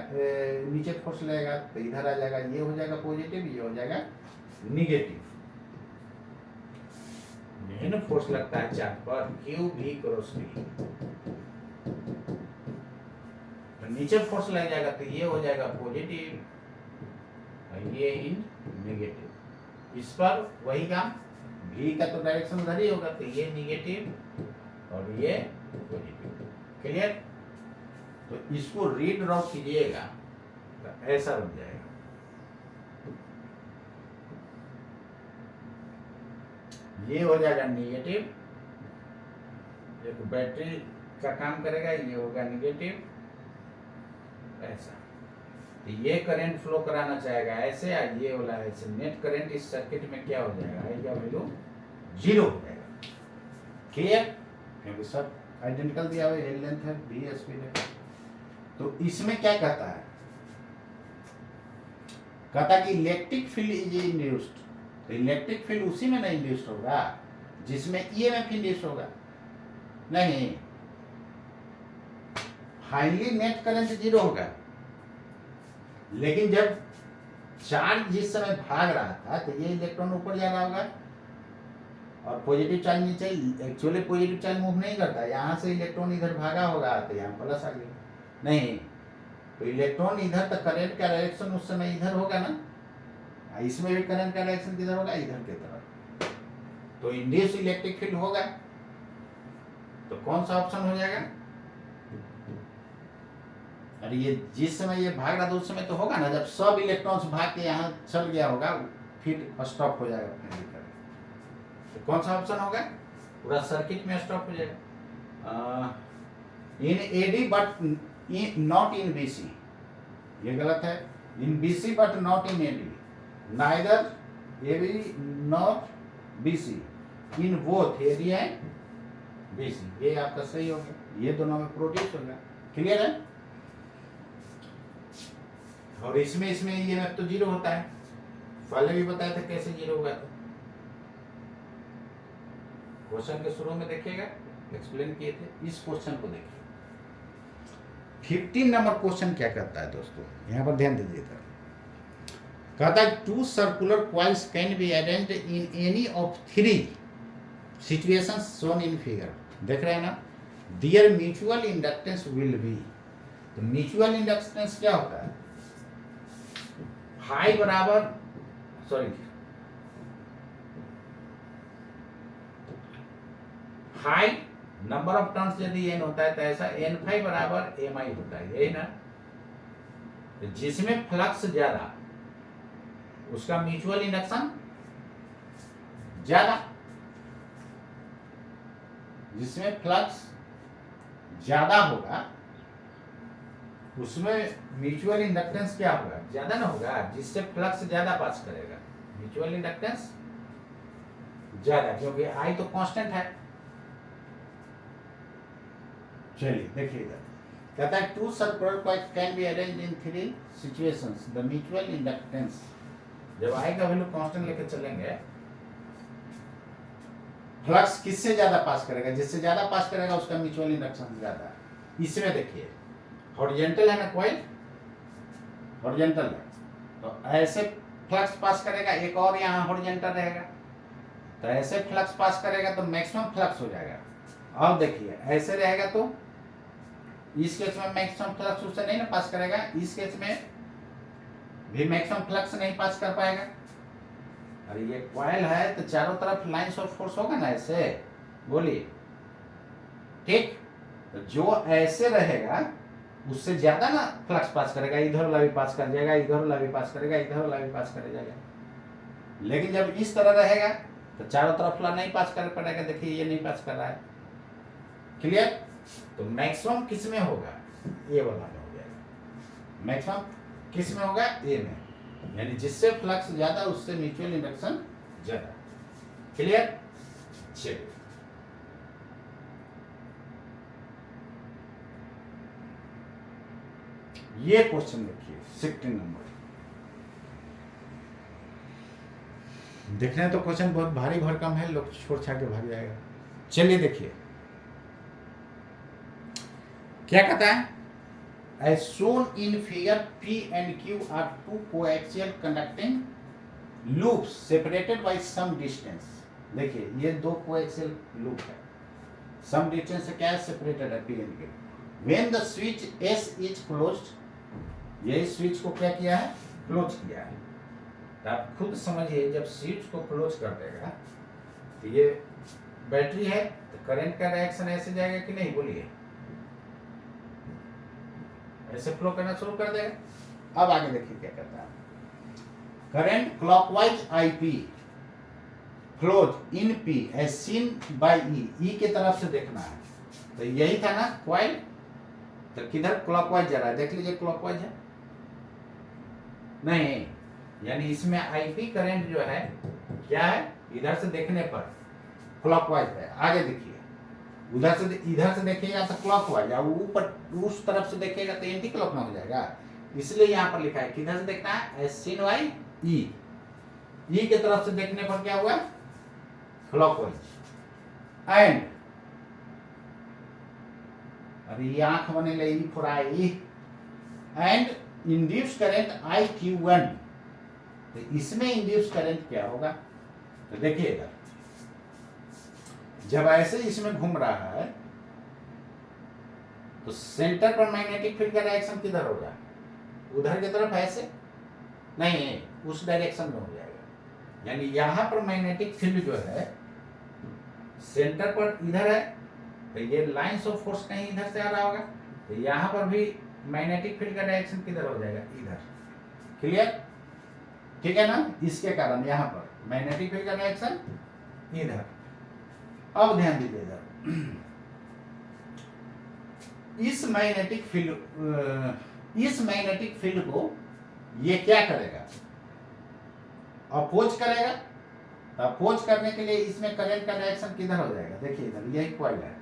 नीचे फोर्स लगेगा तो इधर आ जाएगा, ये हो जाएगा पॉजिटिव, ये हो जाएगा निगेटिव। यही ना फोर्स लगता है चार्ज पर, Q V क्रॉस V। तो नीचे फोर्स लग जाएगा तो ये हो जाएगा पॉजिटिव और ये इन नेगेटिव। इस पर वही काम, V का तो डायरेक्शन उधर ही होगा, तो ये निगेटिव और ये पॉजिटिव। क्लियर? तो इसको रीड्रॉ कीजिएगा तो ऐसा बन जाएगा, ये हो जाएगा निगेटिव, एक बैटरी का काम करेगा, ये होगा निगेटिव ऐसा। तो ये करंट फ्लो कराना चाहेगा ऐसे, और ये वाला ऐसे। नेट करंट इस सर्किट में क्या हो जाएगा, आई का वैल्यू 0 हो जाएगा। क्लियर? क्योंकि सब आइडेंटिकल दिया हुआ है, लेंथ है, बी स्पीड है। तो इसमें क्या कहता है, कहता है कि इलेक्ट्रिक फील्ड इज इंड्यूस्ड। तो इलेक्ट्रिक फील्ड उसी में नहीं इंड्यूस्ड होगा जिसमें ईएमएफ इंड्यूस्ड होगा, नहीं। फाइनली नेट करंट 0 होगा, लेकिन जब चार्ज जिस समय भाग रहा था तो ये इलेक्ट्रॉन ऊपर जा रहा होगा और पॉजिटिव चार्ज नीचे। एक्चुअली पॉजिटिव चार्ज मूव नहीं करता, यहाँ से इलेक्ट्रॉन इधर भागा होगा तो यहाँ प्लस आ गया, नहीं। तो इलेक्ट्रॉन इधर, तो करंट का डायरेक्शन उस समय इधर होगा ना, इसमें भी करंट का डायरेक्शन किधर होगा, इधर की तरफ। तो इंड्यूस इलेक्ट्रिक फील्ड होगा, तो कौन सा ऑप्शन हो जाएगा, अरे ये जिस समय ये भाग रहा था उस समय तो होगा ना, जब सब इलेक्ट्रॉन्स भाग के यहाँ चल गया होगा, फिर स्टॉप हो जाएगा। तो कौन सा ऑप्शन होगा, पूरा सर्किट में स्टॉप हो जाएगा। In AD but not in BC, ये गलत है। In BC but not in AD, neither AB not BC, in both AD and BC, ये आपका सही हो गया, ये दोनों में प्रोड्यूस होगा। क्लियर है? और इसमें ईएमएफ तो 0 होता है, पहले भी बताया था कैसे 0 होगा। तो क्वेश्चन के शुरू में देखिएगा, एक्सप्लेन किए थे, इस क्वेश्चन को देखिए। 15 नंबर क्वेश्चन क्या कहता है दोस्तों, यहाँ पर ध्यान दीजिएगा। कहता है 2 circular coils can be arranged in any of 3 situations shown in figure. देख रहे हैं ना, there mutual inductance will be. तो म्यूचुअल इंडक्टेंस क्या होता है, हाई बराबर, sorry, high number of turns यदि n होता है तो ऐसा n5 बराबर mi होता है, यही ना। तो जिसमें फ्लक्स ज्यादा उसका म्यूचुअल इंडक्शन ज्यादा, जिसमें फ्लक्स ज्यादा होगा उसमें म्यूचुअल इंडक्टेंस क्या होगा, ज्यादा ना होगा, जिससे फ्लक्स ज्यादा पास करेगा, म्यूचुअल इंडक्टेंस ज्यादा, क्योंकि I तो कांस्टेंट है। चलिए देखिए इधर कहता है 2 circular coils can be arranged in 3 situations, the mutual inductance. जब I का वैल्यू कांस्टेंट लेकर चलेंगे, फ्लक्स किससे ज्यादा पास करेगा, जिससे ज्यादा पास करेगा उसका म्यूचुअल इंडक्शन ज्यादा। इसमें देखिए हॉरिजॉन्टल है ना कॉइल, हॉरिजॉन्टल है तो ऐसे फ्लक्स पास करेगा, एक और यहाँ हॉरिजॉन्टल रहेगा तो ऐसे फ्लक्स पास करेगा तो मैक्सिमम फ्लक्स हो जाएगा। अब देखिए ऐसे रहेगा तो इस केस में मैक्सिमम फ्लक्स उससे नहीं ना पास करेगा, इस केस में भी मैक्सिमम फ्लक्स नहीं पास कर पाएगा। अरे ये कॉइल है तो चारों तरफ लाइंस ऑफ फोर्स होगा ना ऐसे, बोलिए ठीक। तो जो ऐसे रहेगा उससे ज्यादा ना फ्लक्स पास करेगा, इधर वाला भी पास कर जाएगा, इधर वाला भी पास करेगा, इधर वाला भी पास कर जाएगा। लेकिन जब इस तरह रहेगा तो चारों तरफ नहीं पास कर पाएगा, देखिए ये नहीं पास कर रहा है। क्लियर? तो मैक्सिमम किस में होगा, ए वाला में हो जाएगा। मैक्सिमम किस में होगा, ए में, यानी जिससे फ्लक्स ज्यादा उससे म्यूचुअल इंडक्शन ज्यादा। क्लियर? चलिए ये क्वेश्चन देखिए 16 नंबर। देखने तो क्वेश्चन बहुत भारी भरकम है, लोग छोड़ छाड़ के भाग जाएगा। चलिए देखिए क्या कहता है, as shown in figure P and Q are two coaxial conducting loops separated by some distance। देखिए ये दो कोएक्सियल लूप है, सम डिस्टेंस से क्या है, सेपरेटेड है P and Q। when the switch S is closed, यही स्विच को क्या किया है, क्लोज किया है। तो आप खुद समझिए जब स्विच को क्लोज कर देगा तो ये बैटरी है तो करंट का डायरेक्शन ऐसे जाएगा कि नहीं, बोलिए, ऐसे फ्लो करना शुरू कर देगा। अब आगे देखिए क्या कहता है, current clockwise IP flows in P as seen by E के तरफ से देखना है। तो यही था ना क्वाइल, तो किधर क्लॉकवाइज जा रहा है, देख लीजिए क्लॉकवाइज है नहीं, यानी इसमें IP करंट जो है क्या है, इधर से देखने पर क्लॉकवाइज है। आगे देखिए उधर से इधर से देखिएगा तो क्लॉकवाइज, और ऊपर उस तरफ से देखिएगा तो एंटी क्लॉक में हो जाएगा। इसलिए यहाँ पर लिखा है किधर से देखना है, एज सीन बाय E के तरफ से देखने पर क्या हुआ, क्लॉकवाइज। एंड अरे ये आंख बने ले E for I, and induce current IQ1। तो इसमें इंड्यूस करंट क्या होगा, तो देखिएगा जब ऐसे इसमें घूम रहा है तो सेंटर पर मैग्नेटिक फील्ड का डायरेक्शन किधर होगा, उधर की तरफ, ऐसे नहीं, उस डायरेक्शन में हो जाएगा। यानी यहां पर मैग्नेटिक फील्ड जो है सेंटर पर इधर है, तो ये लाइंस ऑफ फोर्स कहीं इधर से आ रहा होगा, तो यहां पर भी मैग्नेटिक फील्ड का डायरेक्शन किधर हो जाएगा, इधर। क्लियर, ठीक है ना, इसके कारण यहां पर मैग्नेटिक फील्ड का डायरेक्शन इधर। अब ध्यान दीजिएगा, इस मैग्नेटिक फील्ड को ये क्या करेगा, अपोज करेगा। अपोज करने के लिए इसमें करंट का डायरेक्शन किधर हो जाएगा, देखिए इधर, यही कॉइल है,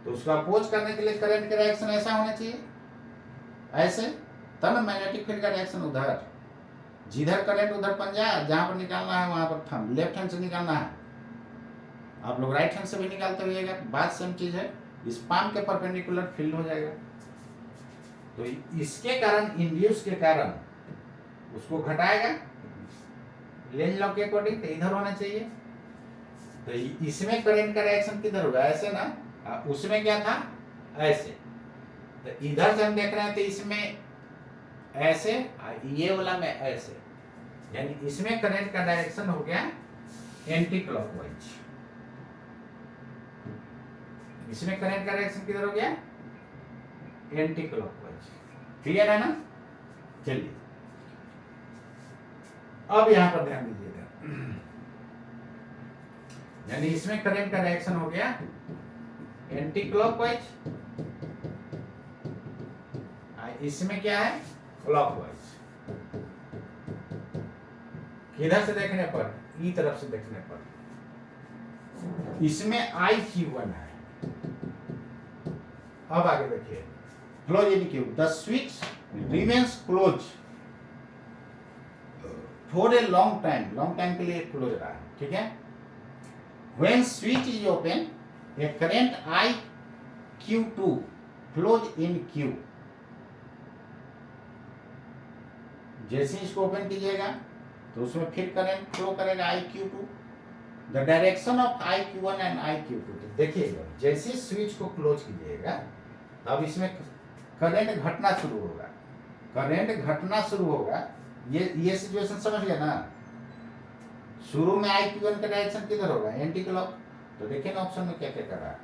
तो उसको अपोज करने के लिए करंट का डायरेक्शन ऐसा होना चाहिए, ऐसे, तब मैग्नेटिक फील्ड का डायरेक्शन उधर, जिधर करंट उधर पंजा, जहां पर निकालना है वहां पर थंब, लेफ्ट हैंड से निकालना है, आप लोग राइट हैंड से भी निकालते रहिएगा, बात सेम चीज है। इस पाम के परपेंडिकुलर फील्ड हो जाएगा, तो इसके कारण, इंड्यूस के कारण उसको घटाएगा लेंज लॉ के अकॉर्डिंग, तो इधर होना चाहिए। तो इसमें करंट का डायरेक्शन किधर होगा, ऐसे ना, उसमें क्या था, ऐसे। तो इधर से हम देख रहे हैं तो इसमें ऐसे, ये वाला में ऐसे, यानी इसमें करंट का डायरेक्शन हो गया एंटी क्लॉकवाइज। इसमें करंट का डायरेक्शन किधर हो गया, एंटी क्लॉकवाइज। क्लियर है ना, चलिए अब यहां पर ध्यान दीजिएगा, यानी इसमें करंट का डायरेक्शन हो गया एंटी क्लॉकवाइज, इसमें क्या है, क्लॉकवाइज। किधर से देखने पर, ई तरफ से देखने पर, इसमें IQ1 है। अब आगे देखिए, close in Q, the switch remains close for a long time के लिए क्लोज रहा है, ठीक है। When switch is open, A current IQ2 flows in Q. जैसे इसको ओपन कीजिएगा तो उसमें फिर करंट फ्लो करेगा IQ2, the direction of IQ1 and IQ2। तो देखिएगा जैसे स्विच को क्लोज कीजिएगा तब इसमें करंट घटना शुरू होगा, ये सिचुएशन समझ गया ना। शुरू में IQ1 का डायरेक्शन किधर होगा, एंटी क्लॉक। तो देखिए ना ऑप्शन में क्या क्या कर रहा है,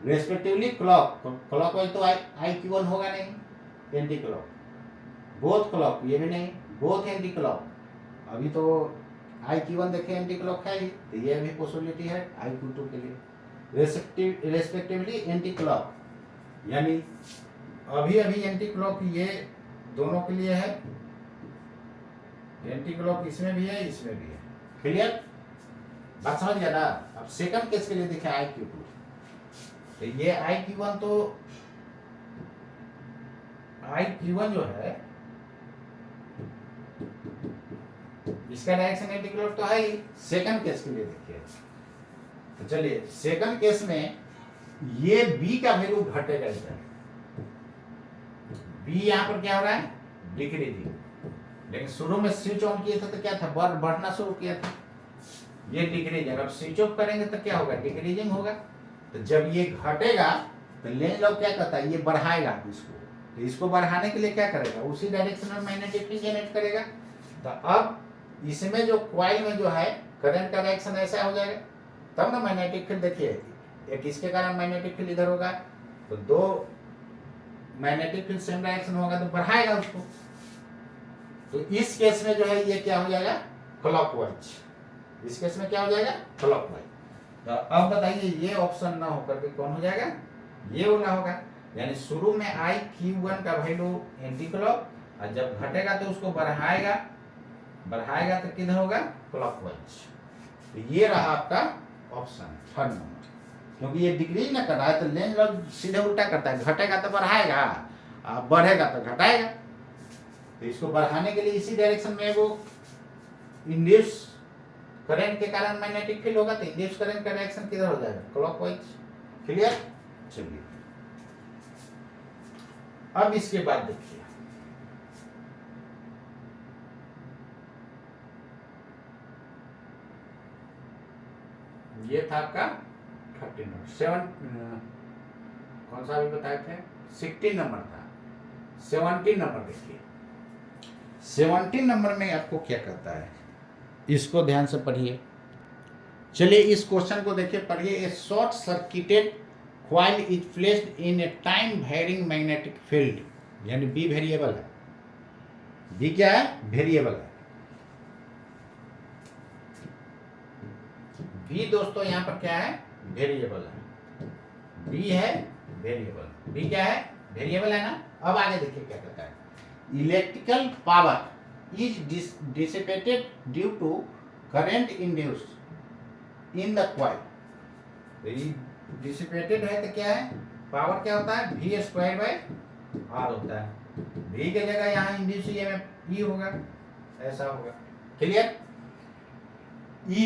रेस्पेक्टिवली क्लॉकवाइज तो IQ1 होगा नहीं, एंटी क्लॉक, बोथ क्लॉक, ये भी नहीं, बोथ एंटी क्लॉक। अभी तो IQ1 देखे एंटी क्लॉक है ही, तो ये भी पॉसिबिलिटी है IQ2 के लिए, रेस्पेक्टिवली एंटी क्लॉक, यानी अभी एंटी क्लॉक ये दोनों के लिए है, एंटी क्लॉक इसमें भी है, इसमें भी है। क्लियर, बात समझ गया ना। अब सेकंड केस के लिए देखा IQ2, तो ये आई क्यू वन तो आई क्यू वन जो है इसका डायरेक्शन एंटी क्लॉक तो है ही। सेकंड केस के लिए देखिए, तो चलिए सेकंड केस में ये बी का वैल्यू घटेगा इधर, बी यहाँ पर क्या हो रहा है डिक्रीजिंग, लेकिन शुरू में स्विच ऑन किए थे तो क्या था बढ़ना शुरू किया था, ये डिक्रीजिंग। अब स्विच ऑफ करेंगे तो क्या होगा डिक्रीजिंग होगा। तो जब ये घटेगा तो लेंज लॉ क्या करता है ये बढ़ाएगा इसको, तो इसको बढ़ाने के लिए क्या करेगा उसी डायरेक्शन में मैग्नेटिक फील्ड जनरेट करेगा। तो अब इसमें जो कॉइल में जो है करंट का डायरेक्शन ऐसा हो जाएगा, तब ना मैग्नेटिक फील्ड देखिए एक इसके कारण मैग्नेटिक फील्ड इधर होगा, तो दो मैग्नेटिक फील्ड सेम डायरेक्शन होगा तो बढ़ाएगा उसको। तो इस केस में जो है ये क्या हो जाएगा क्लॉकवाइज, इस केस में क्या हो जाएगा क्लॉकवाइज। तो अब बताइए ये ऑप्शन ना होकर के कौन हो जाएगा ये वाला होगा, यानी शुरू में आई क्यू वन का वैल्यू एंटी क्लॉक, और जब घटेगा तो उसको बढ़ाएगा तो किधर होगा क्लॉकवाइज। तो ये रहा आपका ऑप्शन थर्ड नंबर, क्योंकि ये डिक्रीज ना कर रहा है तो लेंज लॉ सीधे उल्टा करता है, घटेगा तो बढ़ाएगा और बढ़ेगा तो घटाएगा। तो इसको बढ़ाने के लिए इसी डायरेक्शन में वो इंड्यूस करंट के कारण मैग्नेटिक फील्ड होगा, तो इंड्यूस करंट का डायरेक्शन किधर हो जाएगा क्लॉकवाइज। क्लियर। चलिए अब इसके बाद देखिए ये था आपका 13 नंबर, 7 कौन सा अभी बताए थे 16 नंबर था। 17 नंबर देखिए, 17 नंबर में आपको क्या करता है इसको ध्यान से पढ़िए। चलिए इस क्वेश्चन को देखिए पढ़िए। A short circuited coil is placed in a time varying magnetic field, यानी बी वेरिएबल है, बी क्या है वेरिएबल है। बी दोस्तों यहाँ पर क्या है वेरिएबल है, बी है वेरिएबल, बी क्या है वेरिएबल है ना। अब आगे देखिए क्या कहता है, electrical power is dissipated due to current induced in the coil. Dissipated है तो क्या है पावर क्या होता है v स्क्वायर बाय r होता है, v की जगह यहाँ इंड्यूस ईएमएफ E होगा, ऐसा होगा। Clear. E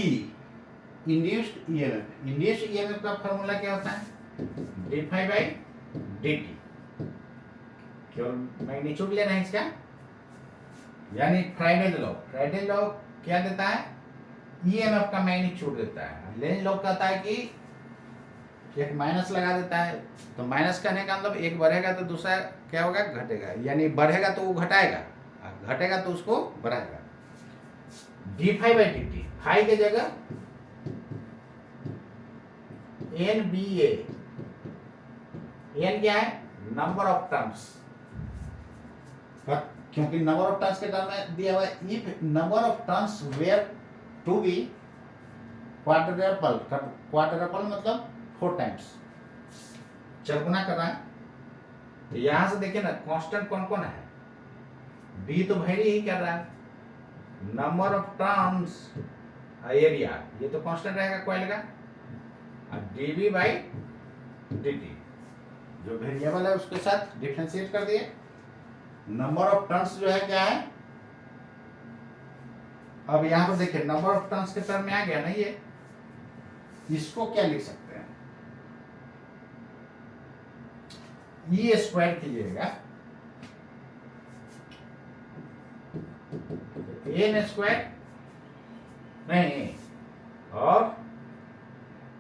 induced EMF, induced EMF का फॉर्मूला क्या होता है d phi by d t, क्यों मैग्नीट्यूड लेना है इसका, यानी फ्राइडे लॉ क्या देता है ईएमएफ का मैग्नीट्यूड देता है। लेंज लॉ कहता है कि एक माइनस लगा देता है, तो माइनस करने का मतलब एक बढ़ेगा तो दूसरा क्या होगा घटेगा, यानी बढ़ेगा तो वो घटाएगा, घटेगा तो उसको बढ़ाएगा। D phi by d t, phi की जगह एन बी ए, एन क्या है नंबर ऑफ टर्म्स, क्योंकि नंबर ऑफ टर्म्स के टर्म में दिया हुआ है if number of terms were to be quadruple, quadruple मतलब 4 टाइम्स, चौगुना कर रहा है। तो यहां से देखिए ना कांस्टेंट कौन कौन है, बी तो वेरी ही कर रहा है, नंबर ऑफ टर्म्स एरिया ये तो कांस्टेंट रहेगा कॉइल का, और डीवी बाई डीटी जो वेरिएबल है उसके साथ डिफरेंशिएट कर दिए। नंबर ऑफ टर्न्स जो है क्या है, अब यहां पर देखिए नंबर ऑफ टर्न्स के टर्म में आ गया ना ये, इसको क्या लिख सकते हैं ई स्क्वायर कीजिएगा, एन स्क्वायर नहीं और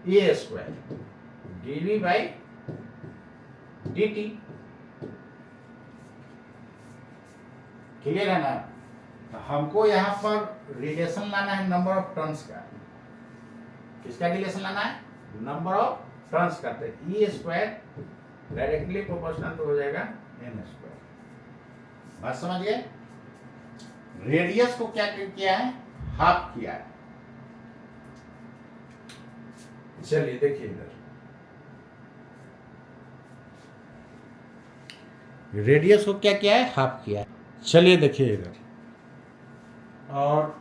a square dv by dt। Clear है ना। तो हमको यहाँ पर रिलेशन लाना है नंबर ऑफ टर्न्स का, किसका रिलेशन लाना है नंबर ऑफ टर्न्स का, तो ई स्क्वायर डायरेक्टली प्रोपोर्शनल तो हो जाएगा एन स्क्वायर। बात समझ गए। रेडियस को क्या किया है हाफ किया है। चलिए देखिए इधर रेडियस को क्या किया है हाफ किया है। चलिए देखिए इधर, और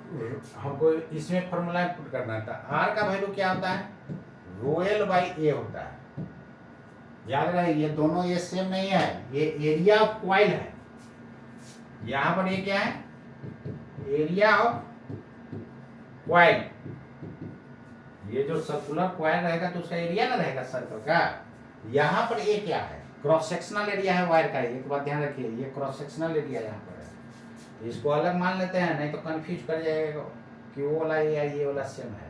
हमको इसमें फॉर्मूला पुट करना था, आर का वैल्यू क्या होता है रो एल बाई ए होता है, याद रहे ये दोनों ये सेम नहीं है, ये एरिया ऑफ क्वाइल है। यहां पर ये क्या है, एरिया ऑफ क्वाइल। ये जो सर्कुलर क्वाइल रहेगा तो उसका एरिया ना रहेगा सर्कल का। यहाँ पर ये क्या है, क्रॉस सेक्शनल एरिया है वायर का। एक बात ध्यान रखिए, ये क्रॉस सेक्शनल एरिया यहाँ पर है, इसको अलग मान लेते हैं, नहीं तो कंफ्यूज कर जाएगा कि वो वाला ये वाला सेम है।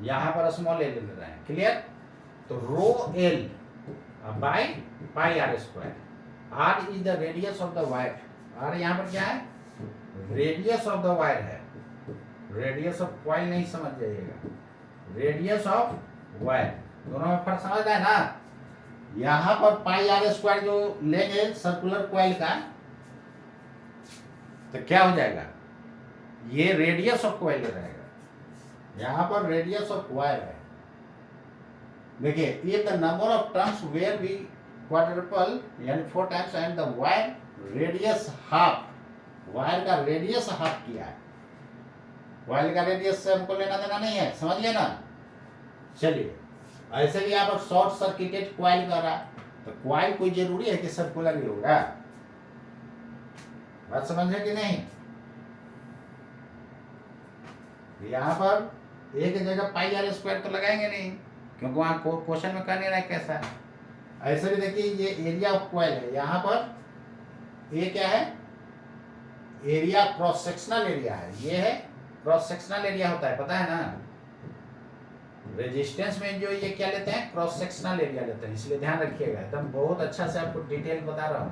यहाँ पर स्मॉल एल ले रहे हैं, क्लियर। तो rho L by pi r square, r is the radius of the wire. R यहाँ पर क्या है, रेडियस ऑफ द वायर है, रेडियस ऑफ क्वाइल नहीं समझ जाइएगा, रेडियस ऑफ वायर, दोनों में फर्क समझ रहे हैं ना। यहां पर पाई आर स्क्वायर जो लेंगे सर्कुलर क्वाइल का, तो क्या हो जाएगा, ये रेडियस ऑफ क्वाइल रहेगा। यहां पर रेडियस ऑफ वायर है। देखिए, ये the number of turns were we quadruple यानी 4 times and the wire radius half, wire का रेडियस हाफ किया है। क्वाइल का रेडियस से हमको लेना देना नहीं है, समझ गए ना। चलिए, ऐसे भी यहाँ पर शॉर्ट सर्किटेड क्वाइल कर रहा, तो क्वाइल कोई जरूरी है कि सर्कुलर ही होगा, बात समझे कि नहीं। यहाँ पर एक जगह पाई आर स्क्वायर तो लगाएंगे नहीं, क्योंकि वहां क्वेश्चन में कहने रहा है कैसा। ऐसे भी देखिए, ये एरिया ऑफ क्वाइल है, यहाँ पर ये क्या है, एरिया क्रॉस सेक्शनल एरिया है, ये है क्रॉस सेक्शनल एरिया होता है, पता है ना। रेजिस्टेंस में जो ये क्या लेते हैं, क्रॉस सेक्शनल एरिया लेते हैं, इसलिए ध्यान रखिएगा, एकदम बहुत अच्छा से आपको डिटेल बता रहा हूं,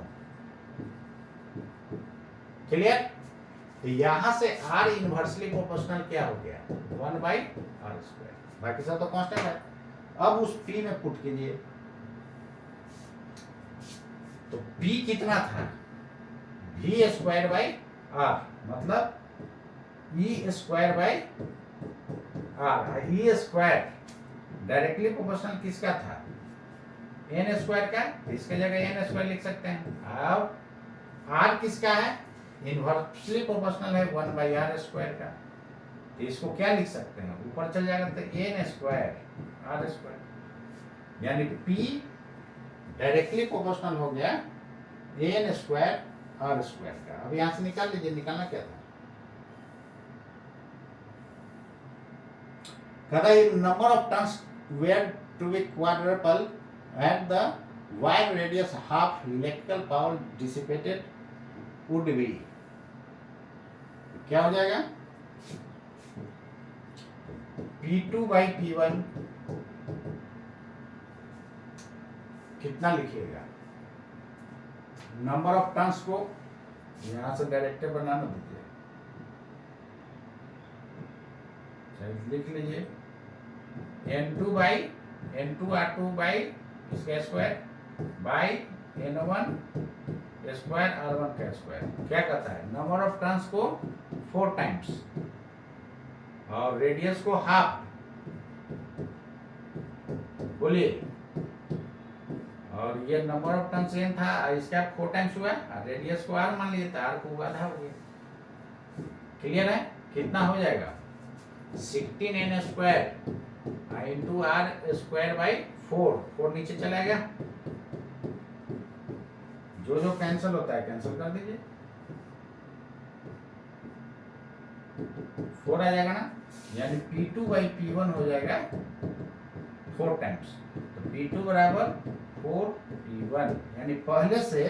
क्लियर। तो यहां से आर इनवर्सली प्रोपोर्शनल क्या हो गया, 1/r², बाकी सब तो कांस्टेंट है। अब उस पी में पुट कीजिए, तो पी कितना था, v²/r, मतलब e²/r। e² डायरेक्टली प्रोपोर्शनल किसका था, n² का, इसके जगह n² लिख सकते हैं। अब r किसका है, इनवर्सली प्रोपोर्शनल है 1/r² का, तो इसको क्या लिख सकते हैं, ऊपर चल जाएगा तो n²r², यानी p डायरेक्टली प्रोपोर्शनल हो गया n²r² का। अब यहां से निकाल लीजिए, निकालना क्या था, number of turns were to be quadruple and the wire radius half, electrical power dissipated would be, क्या हो जाएगा, P2/P1 कितना लिखिएगा, नंबर ऑफ टर्न्स को यहां से डायरेक्ट बनाना दीजिए, लिख लीजिए N2/N2R2/² बाई N1² R1 का स्क्वायर। क्या कहता है, नंबर ऑफ टर्न्स को 4 टाइम्स और रेडियस को हाफ, बोलिए। और ये नंबर ऑफ टर्न्स n था, इसका 4 टाइम्स हुआ, रेडियस को r मान लीजिए, तो r को आधा हो गया, क्लियर है। कितना हो जाएगा, 16n² इंटू r²/4, 4 नीचे चलाएगा, जो जो कैंसिल होता है कैंसिल कर दीजिए, 4 आ जाएगा ना, यानी P2/P1 हो जाएगा 4 टाइम्स, तो P2 बराबर 4P1, यानी पहले से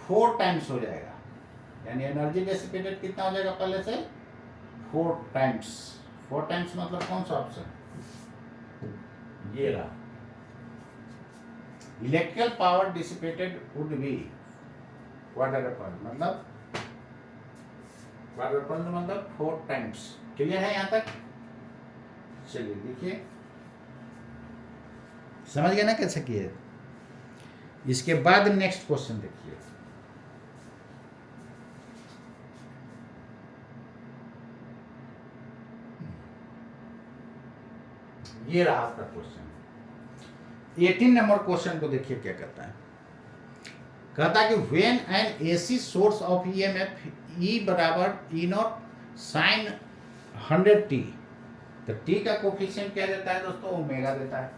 4 टाइम्स हो जाएगा, यानी एनर्जी डिसिपेटेड कितना हो जाएगा, पहले से 4 टाइम्स। 4 टाइम्स मतलब कौन सा ऑप्शन, ये रहा, electrical power dissipated would be quadruple, मतलब क्वाड्रुपल मतलब 4 टाइम्स। क्लियर है यहां तक, चलिए देखिए, समझ गए ना कैसे किए। इसके बाद नेक्स्ट क्वेश्चन देखिए, ये रहा आपका क्वेश्चन। 18 नंबर क्वेश्चन को देखिए क्या कहता है, कहता है कि when an AC source of EMF ई बराबर E0 sin 100t, तो t का कोफिशिएंट क्या देता है दोस्तों, ओमेगा देता है।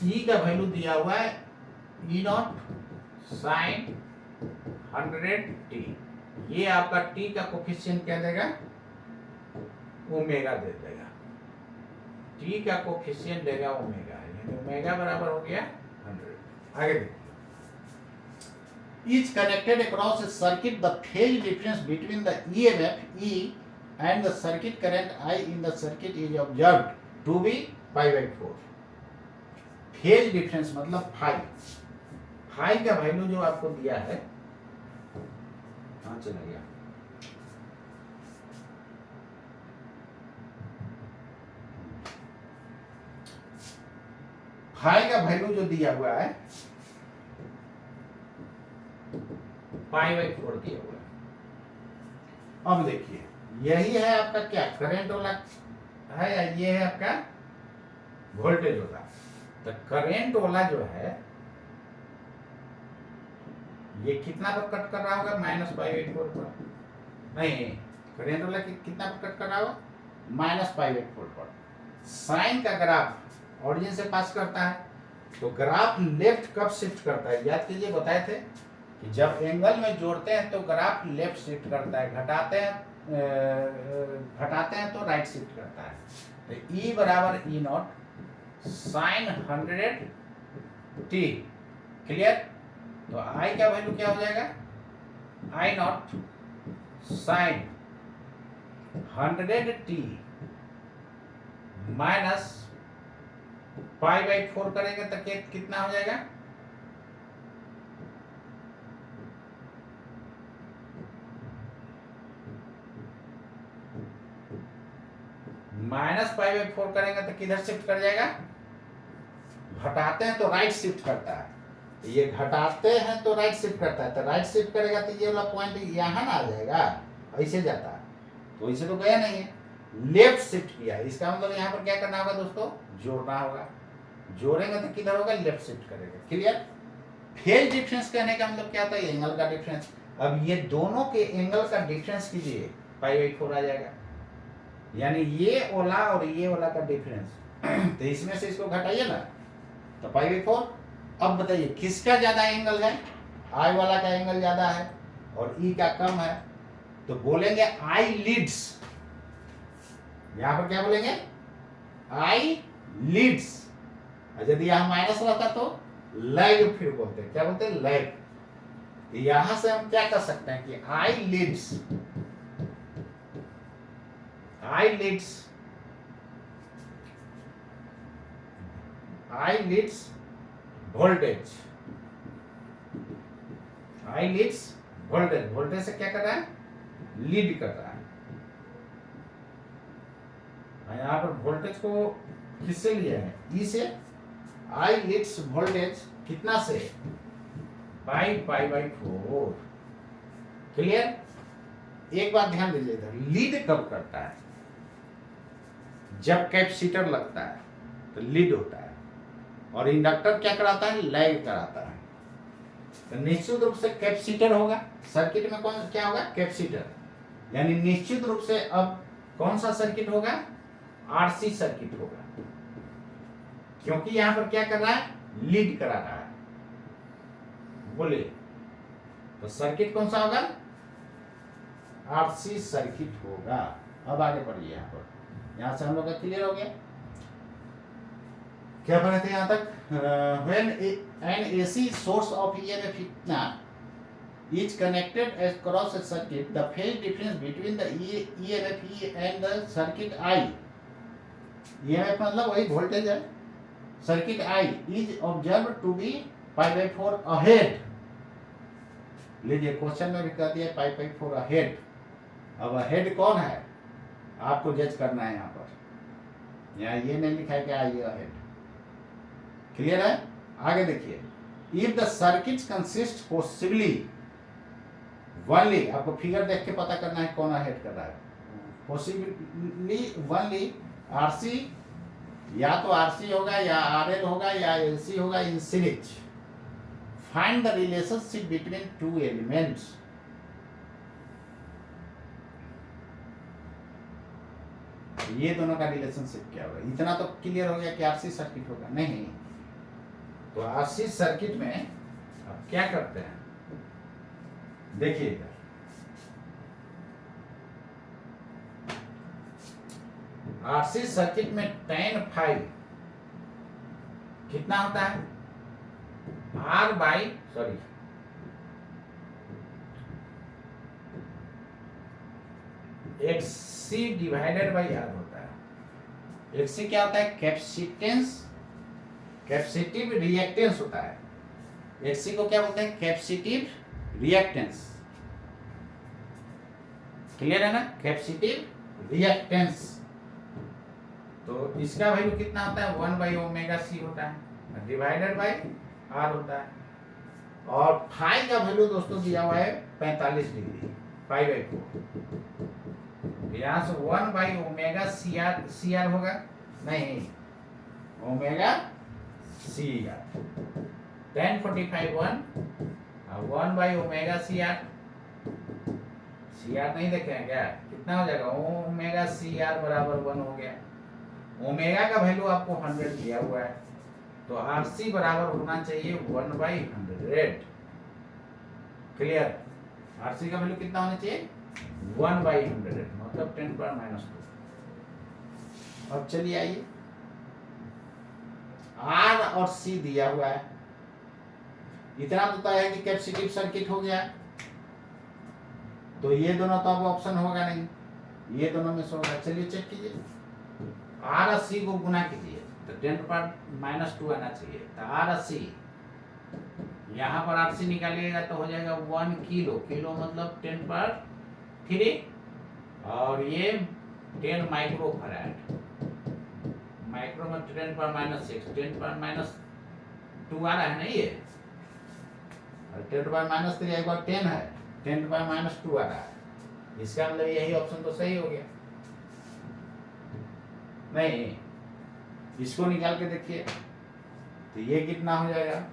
ई का वैल्यू दिया हुआ है ई नॉट साइन 100t। ये आपका टी का कोफिशिएंट क्या देगा, ओमेगा दे देगा। टी का कोफिशिएंट देगा ओमेगा, यानी ओमेगा बराबर हो गया 100। आगे देखिए, is connected across a circuit, the phase difference between the EMF E and the circuit current I in the circuit is observed to be pi by 4। Phase difference मतलब phi, phi का value जो आपको दिया है, कहां चला गया, phi का वैल्यू जो दिया हुआ है पाई बाई 4 दिया हुआ है। अब देखिए, यही है आपका क्या करंट वाला है या ये है आपका वोल्टेज वाला। तो करंट वाला जो है ये कितना पर कट कर रहा होगा, -π/4 पर। नहीं, करंट वाला कितना पर कट कर रहा होगा, -π/4 पर। साइन का ग्राफ ऑरिजिन से पास करता है, तो ग्राफ लेफ्ट कब शिफ्ट करता है, याद कीजिए, बताए थे कि जब एंगल में जोड़ते हैं तो ग्राफ लेफ्ट शिफ्ट करता है, घटाते हैं तो राइट शिफ्ट करता है। तो E बराबर ई नॉट साइन 100t। क्लियर। तो I का वैल्यू क्या हो जाएगा, I not sign 100t minus π/4 करेंगे तो कितना हो जाएगा, -π/4 करेंगे तो किधर शिफ्ट कर जाएगा, घटाते हैं तो राइट शिफ्ट करता है, ये घटाते हैं तो राइट शिफ्ट करता है, तो राइट शिफ्ट करेगा तो ये वाला पॉइंट यहाँ ना आ जाएगा, ऐसे जाता है, तो ऐसे तो गया नहीं है, लेफ्ट शिफ्ट किया। इसका मतलब यहाँ पर क्या करना होगा दोस्तों, जोड़ना होगा, जोड़ेंगे तो किधर होगा, लेफ्ट शिफ्ट करेगा। क्लियर। फेज डिफरेंस कहने का मतलब क्या होता है, एंगल का डिफरेंस। अब ये दोनों के एंगल का डिफरेंस कीजिए, π/4 आ जाएगा, यानी ये ओला और ये ओला का डिफरेंस। तो इसमें से इसको घटाइए ना, तो π/4। अब बताइए किसका ज्यादा एंगल है, आई वाला का एंगल ज्यादा है और ई का कम है, तो बोलेंगे आई लीड्स। यहां पर क्या बोलेंगे, आई लीड्स। और यदि यहां माइनस रहता तो लैग, फिर बोलते हैं, क्या बोलते हैं, लैग। यहां से हम क्या कर सकते हैं कि I leads, I leads voltage, I leads voltage, voltage से क्या कर रहा है, लीड कर रहा है। यहाँ पर वोल्टेज को किससे लिया है, ई से। I leads वोल्टेज कितना से, π/4। क्लियर। एक बात ध्यान दीजिए, इधर लीड कब करता है, जब कैपेसिटर लगता है तो लीड होता है, और इंडक्टर क्या कराता है, लैग कराता है। तो निश्चित रूप से कैपेसिटर होगा सर्किट में, कौन क्या होगा, कैपेसिटर, यानी निश्चित रूप से अब कौन सा सर्किट होगा, आरसी सर्किट होगा, क्योंकि यहां पर क्या कर रहा है, लीड करा रहा है। बोलिए, तो सर्किट कौन सा होगा, आरसी सर्किट होगा। अब आगे बढ़िए, यहाँ पर, यहाँ से हम लोग का क्लियर हो गया, क्या पढ़े थे यहाँ तक, when an AC source of EMF is connected across a circuit, the phase difference between the EMF E and the circuit I, EMF मतलब वही वोल्टेज है, circuit I is observed to be π/4 ahead। लीजिए, question में भी कह दिया π/4 ahead। अब ahead कौन है, आपको जज करना है। यहाँ पर यहाँ ये नहीं लिखा है कि आइए अहेड। क्लियर है। आगे देखिए, if the circuit consist possibly only, आपको फिगर देख के पता करना है कौन अहेड कर रहा है, पॉसिबली वनली आरसी, या तो आरसी होगा या आरएल होगा या एलसी होगा in series, find the relationship between two elements. ये दोनों का रिलेशनशिप क्या होगा, इतना तो क्लियर हो गया कि आरसी सर्किट होगा। नहीं, तो आरसी सर्किट में अब क्या करते हैं, देखिएगा आरसी सर्किट में tan फाई कितना होता है, R by sorry XC divided by R होता है। एक्सी क्या होता है, कैपेसिटेंस, कैपेसिटिव रिएक्टेंस होता है। एक्सी को क्या बोलते हैं, कैपेसिटिव रिएक्टेंस। क्लियर है ना, कैपेसिटिव रिएक्टेंस। तो इसका वैल्यू कितना होता है, 1/ωc होता है डिवाइडेड बाई आर होता है। और फाई का वैल्यू दोस्तों दिया हुआ है 45 डिग्री, π/4। यहाँ से 1/ωc होगा, नहीं omega C R, tan 45 1/ωc। C R नहीं देखे हैं क्या, कितना हो जाएगा, ωc बराबर 1 हो गया। ओमेगा का वैल्यू आपको 100 दिया हुआ है, तो आरसी बराबर होना चाहिए 1/100। क्लियर, आरसी का वैल्यू कितना होना चाहिए, 1/100, मतलब 10⁻²। अब चलिए आइए, आर और सी दिया हुआ है, इतना तो तय है कि कैपेसिटिव सर्किट हो गया, तो ये दोनों तो अब ऑप्शन होगा नहीं, ये दोनों में से होगा। चलिए चेक कीजिए, आर और सी को गुना कीजिए तो 10⁻² आना चाहिए। तो आर और सी, यहाँ पर आर सी निकालिएगा तो हो जाएगा 1 किलो, किलो मतलब 10⁻3, और ये 10 माइक्रोफैराड, माइक्रो में 10⁻6, 10⁻² आ रहा है ना ये, और 10⁻3 एक बार 10 है, 10⁻² आ रहा है। इसका मतलब यही ऑप्शन तो सही हो गया। नहीं, इसको निकाल के देखिए तो ये कितना हो जाएगा,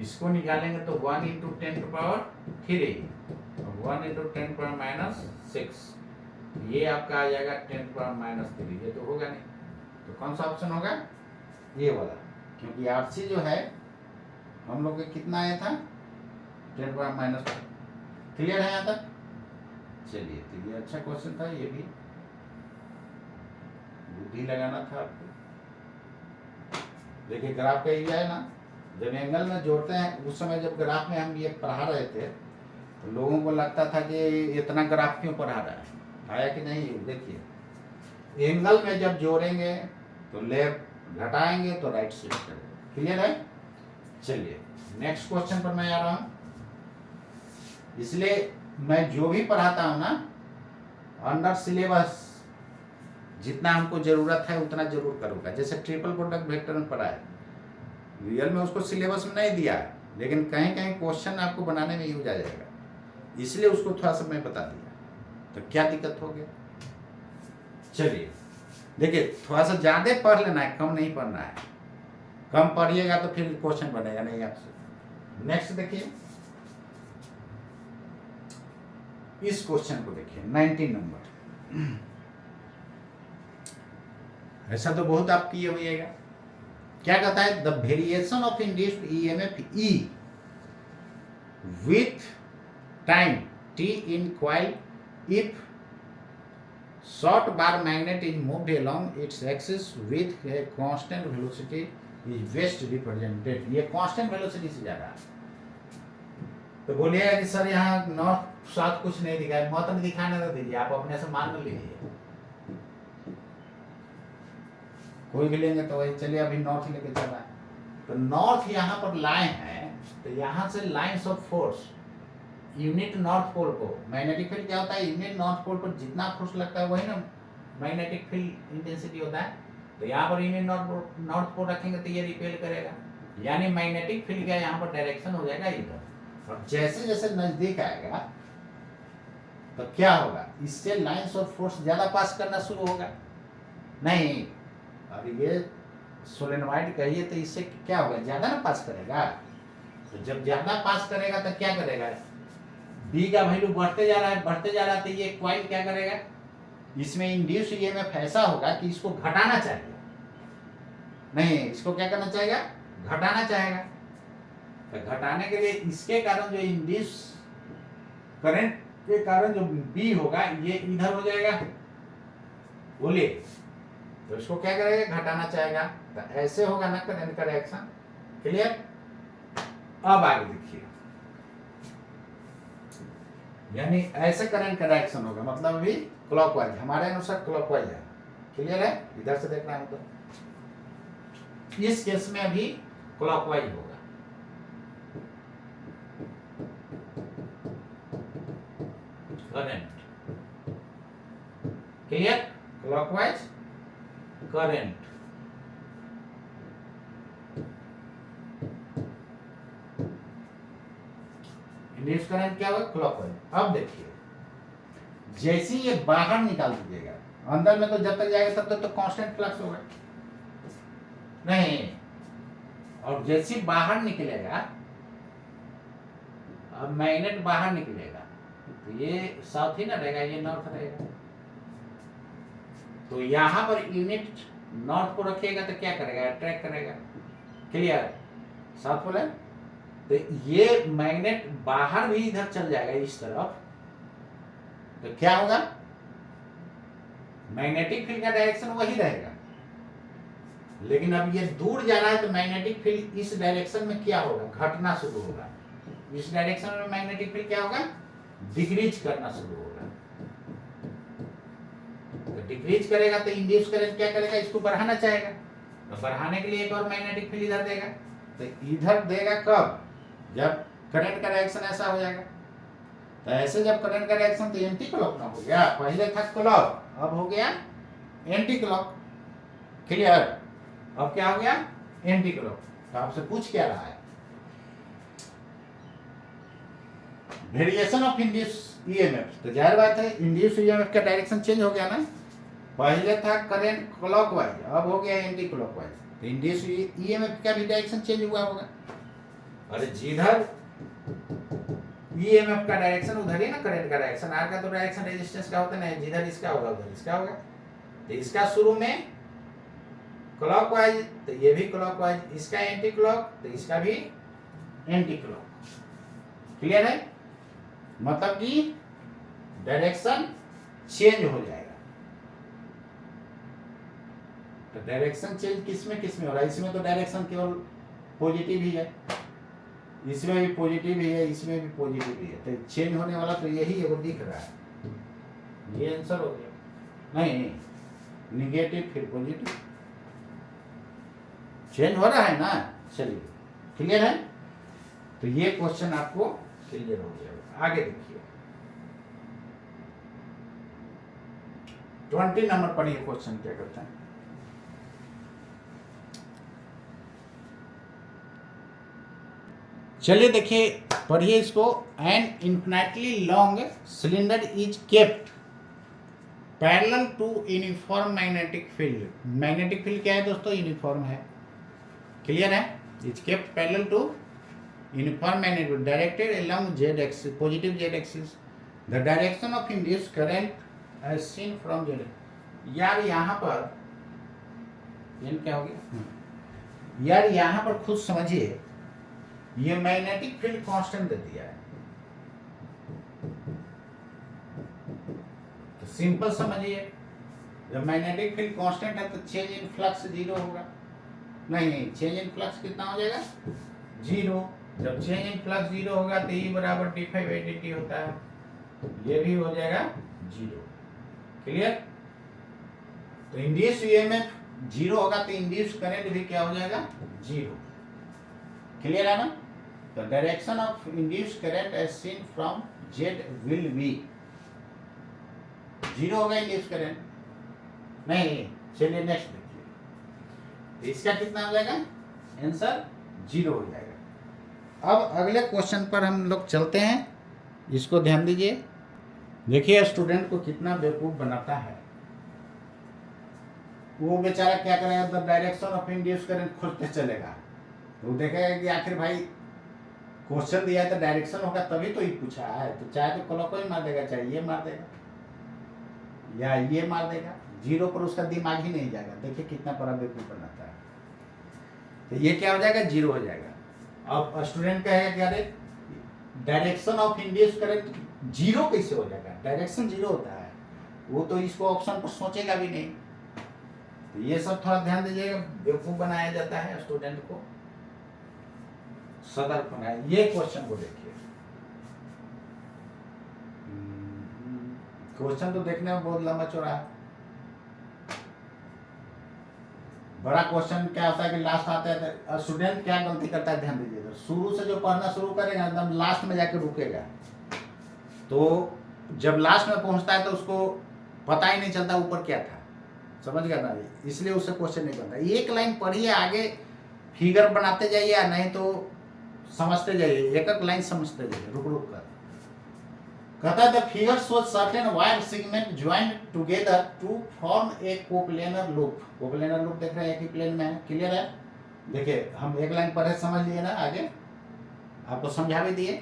इसको निकालेंगे तो 1 × 10⁻3 और 1 × 10⁻6, ये आपका आ जाएगा 10⁻3। ये तो होगा नहीं, तो कौन सा ऑप्शन होगा, ये वाला, क्योंकि आरसी जो है हम लोग के कितना आया था, 10⁻²। क्लियर है यहाँ तक। चलिए, तो ये अच्छा क्वेश्चन था, ये भी बुद्धि लगाना था आपको। देखिए ग्राफ का ये है ना, जब एंगल में जोड़ते हैं, उस समय जब ग्राफ में हम ये पढ़ा रहे थे तो लोगों को लगता था कि इतना ग्राफ क्यों पढ़ा रहा है, आया कि नहीं। देखिए एंगल में जब जोड़ेंगे तो लेफ्ट घटाएंगे तो राइट शिफ्ट करेंगे। क्लियर है। चलिए नेक्स्ट क्वेश्चन पर मैं आ रहा हूं। इसलिए मैं जो भी पढ़ाता हूं ना, अंडर सिलेबस जितना हमको जरूरत है उतना जरूर करूंगा। जैसे ट्रिपल प्रोडक्ट वेक्टर में पढ़ा है, रियल में उसको सिलेबस में नहीं दिया है, लेकिन कहीं कहीं क्वेश्चन आपको बनाने में यूज आ जाएगा, इसलिए उसको थोड़ा सा मैं बता दिया। तो क्या दिक्कत हो गया। चलिए देखिए, थोड़ा सा ज्यादा पढ़ लेना है, कम नहीं पढ़ना है। कम पढ़िएगा तो फिर क्वेश्चन बनेगा नहीं आपसे। नेक्स्ट देखिए, इस क्वेश्चन को देखिए 19 नंबर। ऐसा तो बहुत आप किए होइएगा। क्या कहता है, the variation of induced EMF E with time T in coil if short bar magnet is moved along its axis with a constant velocity is best represented. ये कांस्टेंट वेलोसिटी से जा रहा है। तो बोलिएगा कि सर यहाँ नॉर्थ साउथ कुछ नहीं दिखा है, मत नहीं दिखाने तो दीजिए, आप अपने से मान लीजिए। कोई भी लेंगे तो वही। चलिए अभी नॉर्थ लेके चला है, तो नॉर्थ यहाँ पर लाइन है, तो यहाँ से lines of force unit north pole को, मैग्नेटिक फील्ड क्या होता है, यूनिट नॉर्थ पोल पर जितना फोर्स लगता है वही ना मैग्नेटिक फील्ड इंटेंसिटी होता है। तो यहाँ पर यूनिट नॉर्थ पोल रखेंगे तो ये रिपेल करेगा, यानी मैग्नेटिक फील्ड का यहाँ पर डायरेक्शन हो जाएगा इधर। और जैसे जैसे नजदीक आएगा तो क्या होगा, इससे लाइन्स ऑफ फोर्स ज्यादा पास करना शुरू होगा। नहीं, अब ये सोलेनोइड कहिए तो इससे क्या होगा, ज्यादा ना पास करेगा। तो जब ज्यादा पास करेगा तो क्या करेगा, बी का वैल्यू बढ़ते जा रहा है, बढ़ते जा रहा है, तो ये कॉइल क्या करेगा, इसमें इंड्यूस ईएमएफ ऐसा होगा कि इसको घटाना चाहिए। नहीं, इसको क्या करना चाहेगा, घटाना चाहेगा। तो घटाने के लिए इसके कारण जो इंड्यूस करंट के कारण जो बी होगा ये इधर हो जाएगा, बोलिए, तो इसको क्या करेगा, घटाना चाहेगा। तो ऐसे होगा ना करंट का रिएक्शन। क्लियर। अब आगे देखिए, यानी ऐसे करंट का रिएक्शन होगा, मतलब अभी क्लॉकवाइज, हमारे अनुसार क्लॉकवाइज है। क्लियर है, इधर से देखना है तो इस केस में अभी क्लॉकवाइज होगा। Current, clear, clockwise current. Induce current क्या होगा, क्लॉकवाइज। अब देखिए, जैसे ये बाहर निकाल दीजिएगा, अंदर में तो जब तक जाएगा तब तक तो कांस्टेंट फ्लक्स होगा, नहीं, और जैसे बाहर निकलेगा, अब मैग्नेट बाहर निकलेगा तो ये साउथ ही ना रहेगा, ये नॉर्थ रहेगा। तो यहां पर यूनिट नॉर्थ को रखिएगा तो क्या करेगा, अट्रैक्ट करेगा। क्लियर, साउथ पोल है, तो ये मैग्नेट बाहर भी इधर चल जाएगा इस तरफ, तो क्या होगा, मैग्नेटिक फील्ड का डायरेक्शन वही रहेगा। लेकिन अब ये दूर जा रहा है तो मैग्नेटिक फील्ड इस डायरेक्शन में क्या होगा, घटना शुरू होगा। इस डायरेक्शन में मैग्नेटिक फील्ड क्या होगा, डिक्रीज करना शुरू होगा। तो डिक्रीज करेगा तो इंड्यूस करंट क्या करेगा, इसको बढ़ाना चाहेगा, तो बढ़ाने के लिए एक और मैग्नेटिक फील्ड इधर देगा। तो इधर देगा कब, जब करंट का रिएक्शन ऐसा हो जाएगा। तो ऐसे जब करंट का रिएक्शन, तो एंटी क्लॉक ना हो गया, पहले था क्लॉक, अब हो गया एंटी क्लॉक। क्लियर, अब क्या हो गया, एंटी क्लॉक। तो आपसे पूछ क्या रहा है, वेरिएशन ऑफ इंड्यूस ईएमएफ। तो जाहिर बात है इंड्यूस ईएमएफ का डायरेक्शन चेंज हो गया ना, पहले था करंट क्लॉकवाइज, अब हो गया एंटी क्लॉकवाइज। तो इंड्यूस ईएमएफ का भी डायरेक्शन चेंज हुआ होगा। अरे जिधर ईएमएफ का डायरेक्शन उधर ही ना करंट का डायरेक्शन, आर का तो डायरेक्शन रेजिस्टेंस का होता नहीं, जिधर इसका होगा उधर इसका होगा। तो इसका शुरू में क्लॉकवाइज, तो ये भी क्लॉकवाइज, इसका एंटी क्लॉक, तो इसका भी एंटी क्लॉक। क्लियर है, मतलब कि डायरेक्शन चेंज हो जाएगा। तो डायरेक्शन चेंज किसमें हो रहा है, इसमें तो डायरेक्शन केवल पॉजिटिव ही है, इसमें भी पॉजिटिव ही है, इसमें भी पॉजिटिव ही है। तो चेंज होने वाला तो यही है, वो दिख रहा है, ये आंसर हो गया। नहीं, निगेटिव फिर पॉजिटिव, चेंज हो रहा है ना। चलिए, क्लियर है, तो ये क्वेश्चन आपको क्लियर हो गया। आगे देखिए, 20 नंबर पढ़िए, क्वेश्चन क्या करता है। चलिए देखिए, पढ़िए इसको। An infinitely long cylinder is kept parallel to uniform magnetic field. Magnetic field क्या है दोस्तों, यूनिफॉर्म है। क्लियर है, is kept parallel to uniform magnetic directed along z axis, positive z axis, the direction of induced current as seen from z। यार यहाँ पर ये क्या हो गया, यार यहाँ पर खुद समझिए, ये मैग्नेटिक फील्ड कांस्टेंट दे दिया है, तो सिंपल समझिए, जब मैग्नेटिक फील्ड कांस्टेंट है तो चेंज इन फ्लक्स जीरो होगा। नहीं, चेंज इन फ्लक्स कितना हो जाएगा, जीरो। जब चेंज इन फ्लक्स जीरो होगा तो E बराबर d∅dt होता है, ये भी हो जाएगा जीरो। क्लियर, तो इंड्यूस ईएमएफ जीरो होगा तो इंड्यूस करंट भी क्या हो जाएगा, जीरो। क्लियर है ना। तो direction of induce current as seen from Z will be zero होगा इंड्यूस करंट। नहीं, चलिए नेक्स्ट देखिए, इसका कितना हो जाएगा, आंसर जीरो हो जाएगा। अब अगले क्वेश्चन पर हम लोग चलते हैं, इसको ध्यान दीजिए। देखिए स्टूडेंट को कितना बेवकूफ बनाता है, वो बेचारा क्या करेगा, the direction of induce current खोजते चलेगा, तो देखेगा कि आखिर भाई क्वेश्चन दिया है तो डायरेक्शन होगा तभी तो ये पूछा है, तो चाहे तो क्लॉकवाइज मार देगा, चाहे ये मार देगा या ये मार देगा, जीरो पर उसका दिमाग ही नहीं जाएगा। देखिए कितना बड़ा बेवकूफ बनाता है। तो ये क्या हो जाएगा, 0 हो जाएगा। अब स्टूडेंट कहेगा क्या रे, डायरेक्शन ऑफ इंड्यूस करंट 0 कैसे हो जाएगा, डायरेक्शन 0 होता है, वो तो इसको ऑप्शन को सोचेगा भी नहीं। तो ये सब थोड़ा ध्यान दीजिएगा, बेवकूफ बनाया जाता है स्टूडेंट को, सतर्क बनाया। ये क्वेश्चन को देखिए, क्वेश्चन तो देखने में बहुत लंबा चौड़ा है। बड़ा क्वेश्चन क्या होता है कि लास्ट आता है तो स्टूडेंट क्या गलती करता है, ध्यान दीजिएगा। शुरू से जो पढ़ना शुरू करेगा एकदम लास्ट में जाके रुकेगा, तो जब लास्ट में पहुंचता है तो उसको पता ही नहीं चलता ऊपर क्या था, समझ गया ना, इसलिए उससे क्वेश्चन नहीं बनता। एक लाइन पढ़िए, आगे फिगर बनाते जाइए, या नहीं तो समझते जाइए, एक एक लाइन समझते जाइए रुक रुक कर। कहता है the figure shows certain wire segment joined together to form a coplanar loop. Coplanar loop देख रहे हैं, एक ही प्लेन में है, क्लियर है। देखिए हम एक लाइन पढ़े, समझ लिए ना, आगे आपको समझा भी दिए,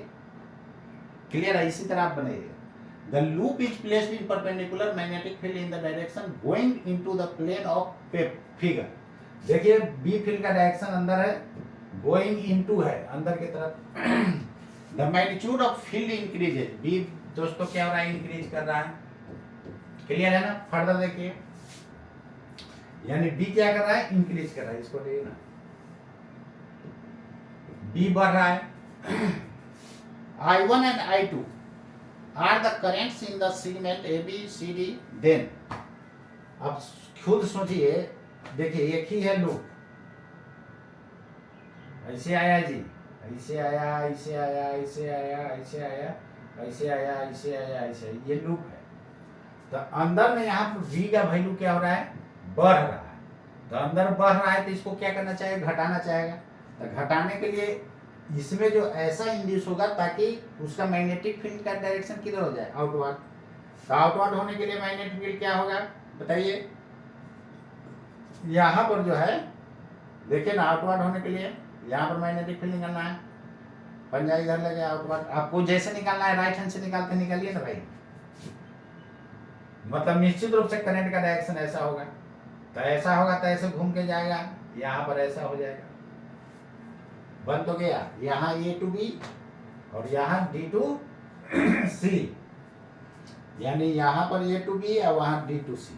क्लियर है। इसी तरह आप बनाइए। The loop is placed in perpendicular magnetic field in the direction going into the plane of figure. देखिए बी फील्ड का डायरेक्शन अंदर है, गोइंग इनटू है अंदर की तरफ। The magnitude of field increases, B दोस्तों क्या हो रहा है, इंक्रीज कर रहा है, क्लियर है ना। फर्दर देखिए, यानी बी क्या कर रहा है, इंक्रीज कर रहा है, इसको देखिए ना, बी बढ़ रहा है। I1 and I2 are the currents in the segment ABCD। then अब खुद सोचिए, देखिए एक ही है लूप, ऐसे आया जी, ऐसे आया, ऐसे आया, ऐसे आया, ऐसे आया, ऐसे आया, ऐसे आया, ऐसे, ये लूप है। तो अंदर में यहाँ पर v का वैल्यू क्या हो रहा है, बढ़ रहा है। तो अंदर बढ़ रहा है तो इसको क्या करना चाहिए, घटाना चाहेगा। तो घटाने के लिए इसमें जो ऐसा इंड्यूस होगा ताकि उसका मैग्नेटिक फील्ड का डायरेक्शन किधर हो जाए, आउटवर्ड। तो आउटवर्ड होने के लिए मैग्नेटिक फील्ड क्या होगा बताइए, यहाँ पर जो है देखिए ना, आउटवर्ड होने के लिए यहाँ पर मैग्नेटिक फील्ड निकालना है, पंजा इधर लगे आउटवर्ड। आपको जैसे निकालना है राइट हैंड से निकालते निकालिए ना भाई, मतलब निश्चित रूप से करंट का डायरेक्शन ऐसा होगा, तो ऐसा होगा तो ऐसे घूम के जाएगा, यहाँ पर ऐसा हो जाएगा। बन तो गया, यहाँ A to B और यहाँ D to C, यानी यहाँ पर A to B और वहाँ D to C।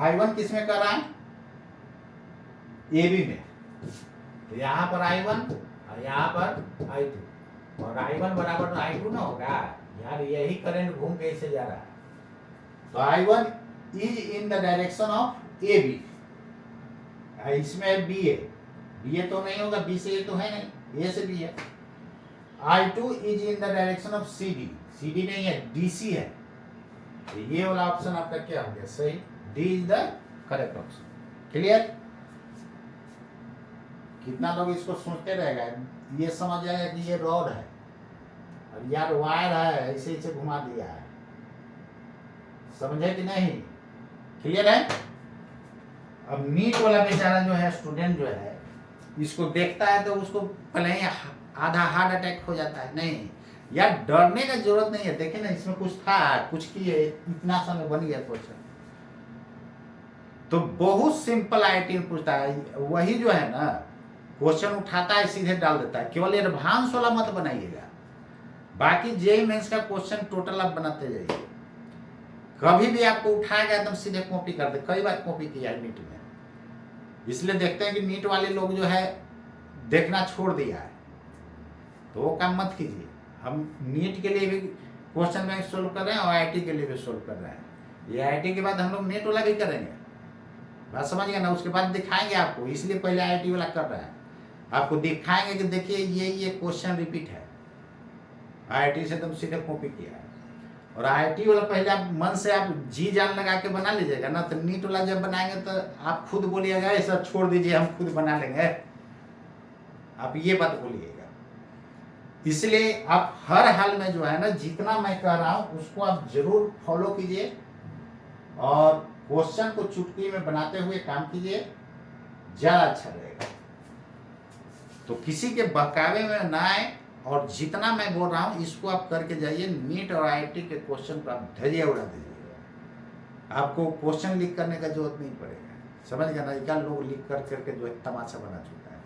I1 किस में कर रहा है, AB में, तो यहाँ पर I1 और यहाँ पर I2, और I1 बराबर तो I2 ना होगा यार, यही करंट घूम के इसे जा रहा है। तो I1 is in the direction of AB, इसमें बी है तो नहीं होगा, बी से ए तो है नहीं, ए से बी है। I2 is in the direction of CD, CD नहीं है, DC है। तो ये वाला ऑप्शन आपका क्या हो गया, सही, D is the correct option, clear. कितना लोग इसको सोचते रहेगा, ये समझ जाएगा कि ये रॉड है और यार वायर है, ऐसे ऐसे घुमा दिया है, समझे कि नहीं, क्लियर है। अब नीट वाला बेचारा जो है स्टूडेंट जो है, इसको देखता है तो उसको पहले ही आधा हार्ट अटैक हो जाता है। नहीं यार, डरने का जरूरत नहीं है, देखिए ना इसमें कुछ था, कुछ किए, इतना समय बन गया क्वेश्चन। तो बहुत सिंपल आईटी में पूछता है, वही जो है ना क्वेश्चन उठाता है सीधे डाल देता है, केवल एडवांस वाला मत बनाइएगा, बाकी जेईई मेंस का क्वेश्चन टोटल आप बनाते जाइए। कभी भी आपको उठाएगा एकदम सीधे कॉपी कर दे, कई बार कॉपी किया है नीट में, इसलिए देखते हैं कि नीट वाले लोग जो है देखना छोड़ दिया है, तो वो काम मत कीजिए। हम नीट के लिए भी क्वेश्चन बैंक सोल्व कर रहे हैं और आईआईटी के लिए भी सोल्व कर रहे हैं। ये आईआईटी के बाद हम लोग नीट वाला भी करेंगे, बात समझ गए ना, उसके बाद दिखाएंगे आपको, इसलिए पहले आईआईटी वाला कर रहे हैं, आपको दिखाएंगे कि देखिए ये क्वेश्चन रिपीट है, आईआईटी से एकदम सीधे कॉपी किया है। और आईआईटी वाला पहले आप मन से आप जी जान लगा के बना लीजिएगा ना, तो नीट वाला जब बनाएंगे तो आप खुद बोलिएगा ये सब छोड़ दीजिए हम खुद बना लेंगे, आप ये बात बोलिएगा। इसलिए आप हर हाल में जो है ना, जितना मैं कह रहा हूं उसको आप जरूर फॉलो कीजिए और क्वेश्चन को चुटकी में बनाते हुए काम कीजिए, ज्यादा अच्छा रहेगा। तो किसी के बहकावे में ना आए, और जितना मैं बोल रहा हूं इसको आप करके जाइए। नीट और आईआईटी के क्वेश्चन पर आप धैर्य उड़ा दीजिएगा, आपको क्वेश्चन लीक करने का जरूरत नहीं पड़ेगा। समझ गया ना, क्या लोग लिख कर करके जो है तमाशा बना चुका है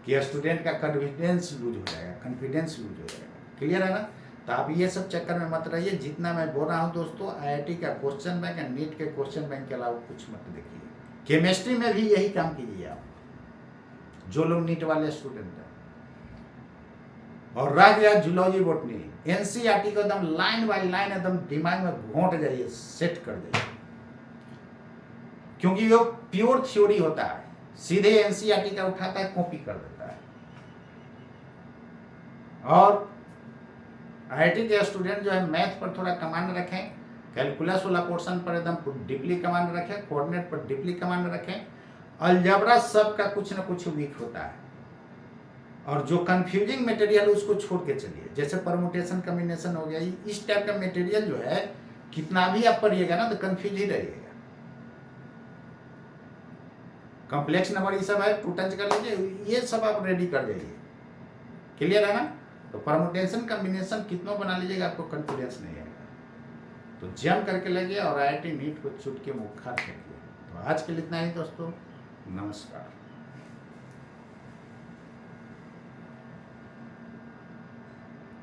कि स्टूडेंट का कॉन्फिडेंस लूज हो जाएगा, कॉन्फिडेंस लूज हो जाएगा। क्लियर है ना? तो आप ये सब चक्कर में मत रहिए। जितना मैं बोल रहा हूँ दोस्तों, IIT का क्वेश्चन बैंक और नीट के क्वेश्चन बैंक के अलावा कुछ मत देखिए। केमिस्ट्री में भी यही काम कीजिए आप, जो लोग नीट वाले स्टूडेंट हैं। और रह गया जूलॉजी बॉटनी, NCERT को एकदम लाइन बाय लाइन एकदम दिमाग में घोंट जाइए, सेट कर जाइए, क्योंकि वो प्योर थ्योरी होता है, सीधे NCERT का उठाता है, कॉपी कर देता है। और IIT के स्टूडेंट जो है मैथ पर थोड़ा कमांड रखें, कैलकुलस वाला पोर्शन पर एकदम डीपली कमांड रखें, कोऑर्डिनेट पर डीपली कमांड रखें। अलजेब्रा सबका कुछ ना कुछ वीक होता है, और जो कंफ्यूजिंग मटेरियल उसको छोड़ के चलिए, जैसे परमुटेशन कॉम्बिनेशन हो गया, इस टाइप का मटेरियल जो है कितना भी आप पढ़िएगा ना तो कंफ्यूज ही रहिएगा। कॉम्प्लेक्स नंबर ये सब है, 2 टच कर लीजिए, ये सब आप रेडी कर जाइए। क्लियर है ना? तो परमुटेशन कॉम्बिनेशन कितना बना लीजिएगा, आपको कॉन्फिडेंस नहीं आएगा। तो जम करके लगे और IIT नीट को चुटकी मुखार करिए। तो आज के लिए इतना ही दोस्तों, नमस्कार।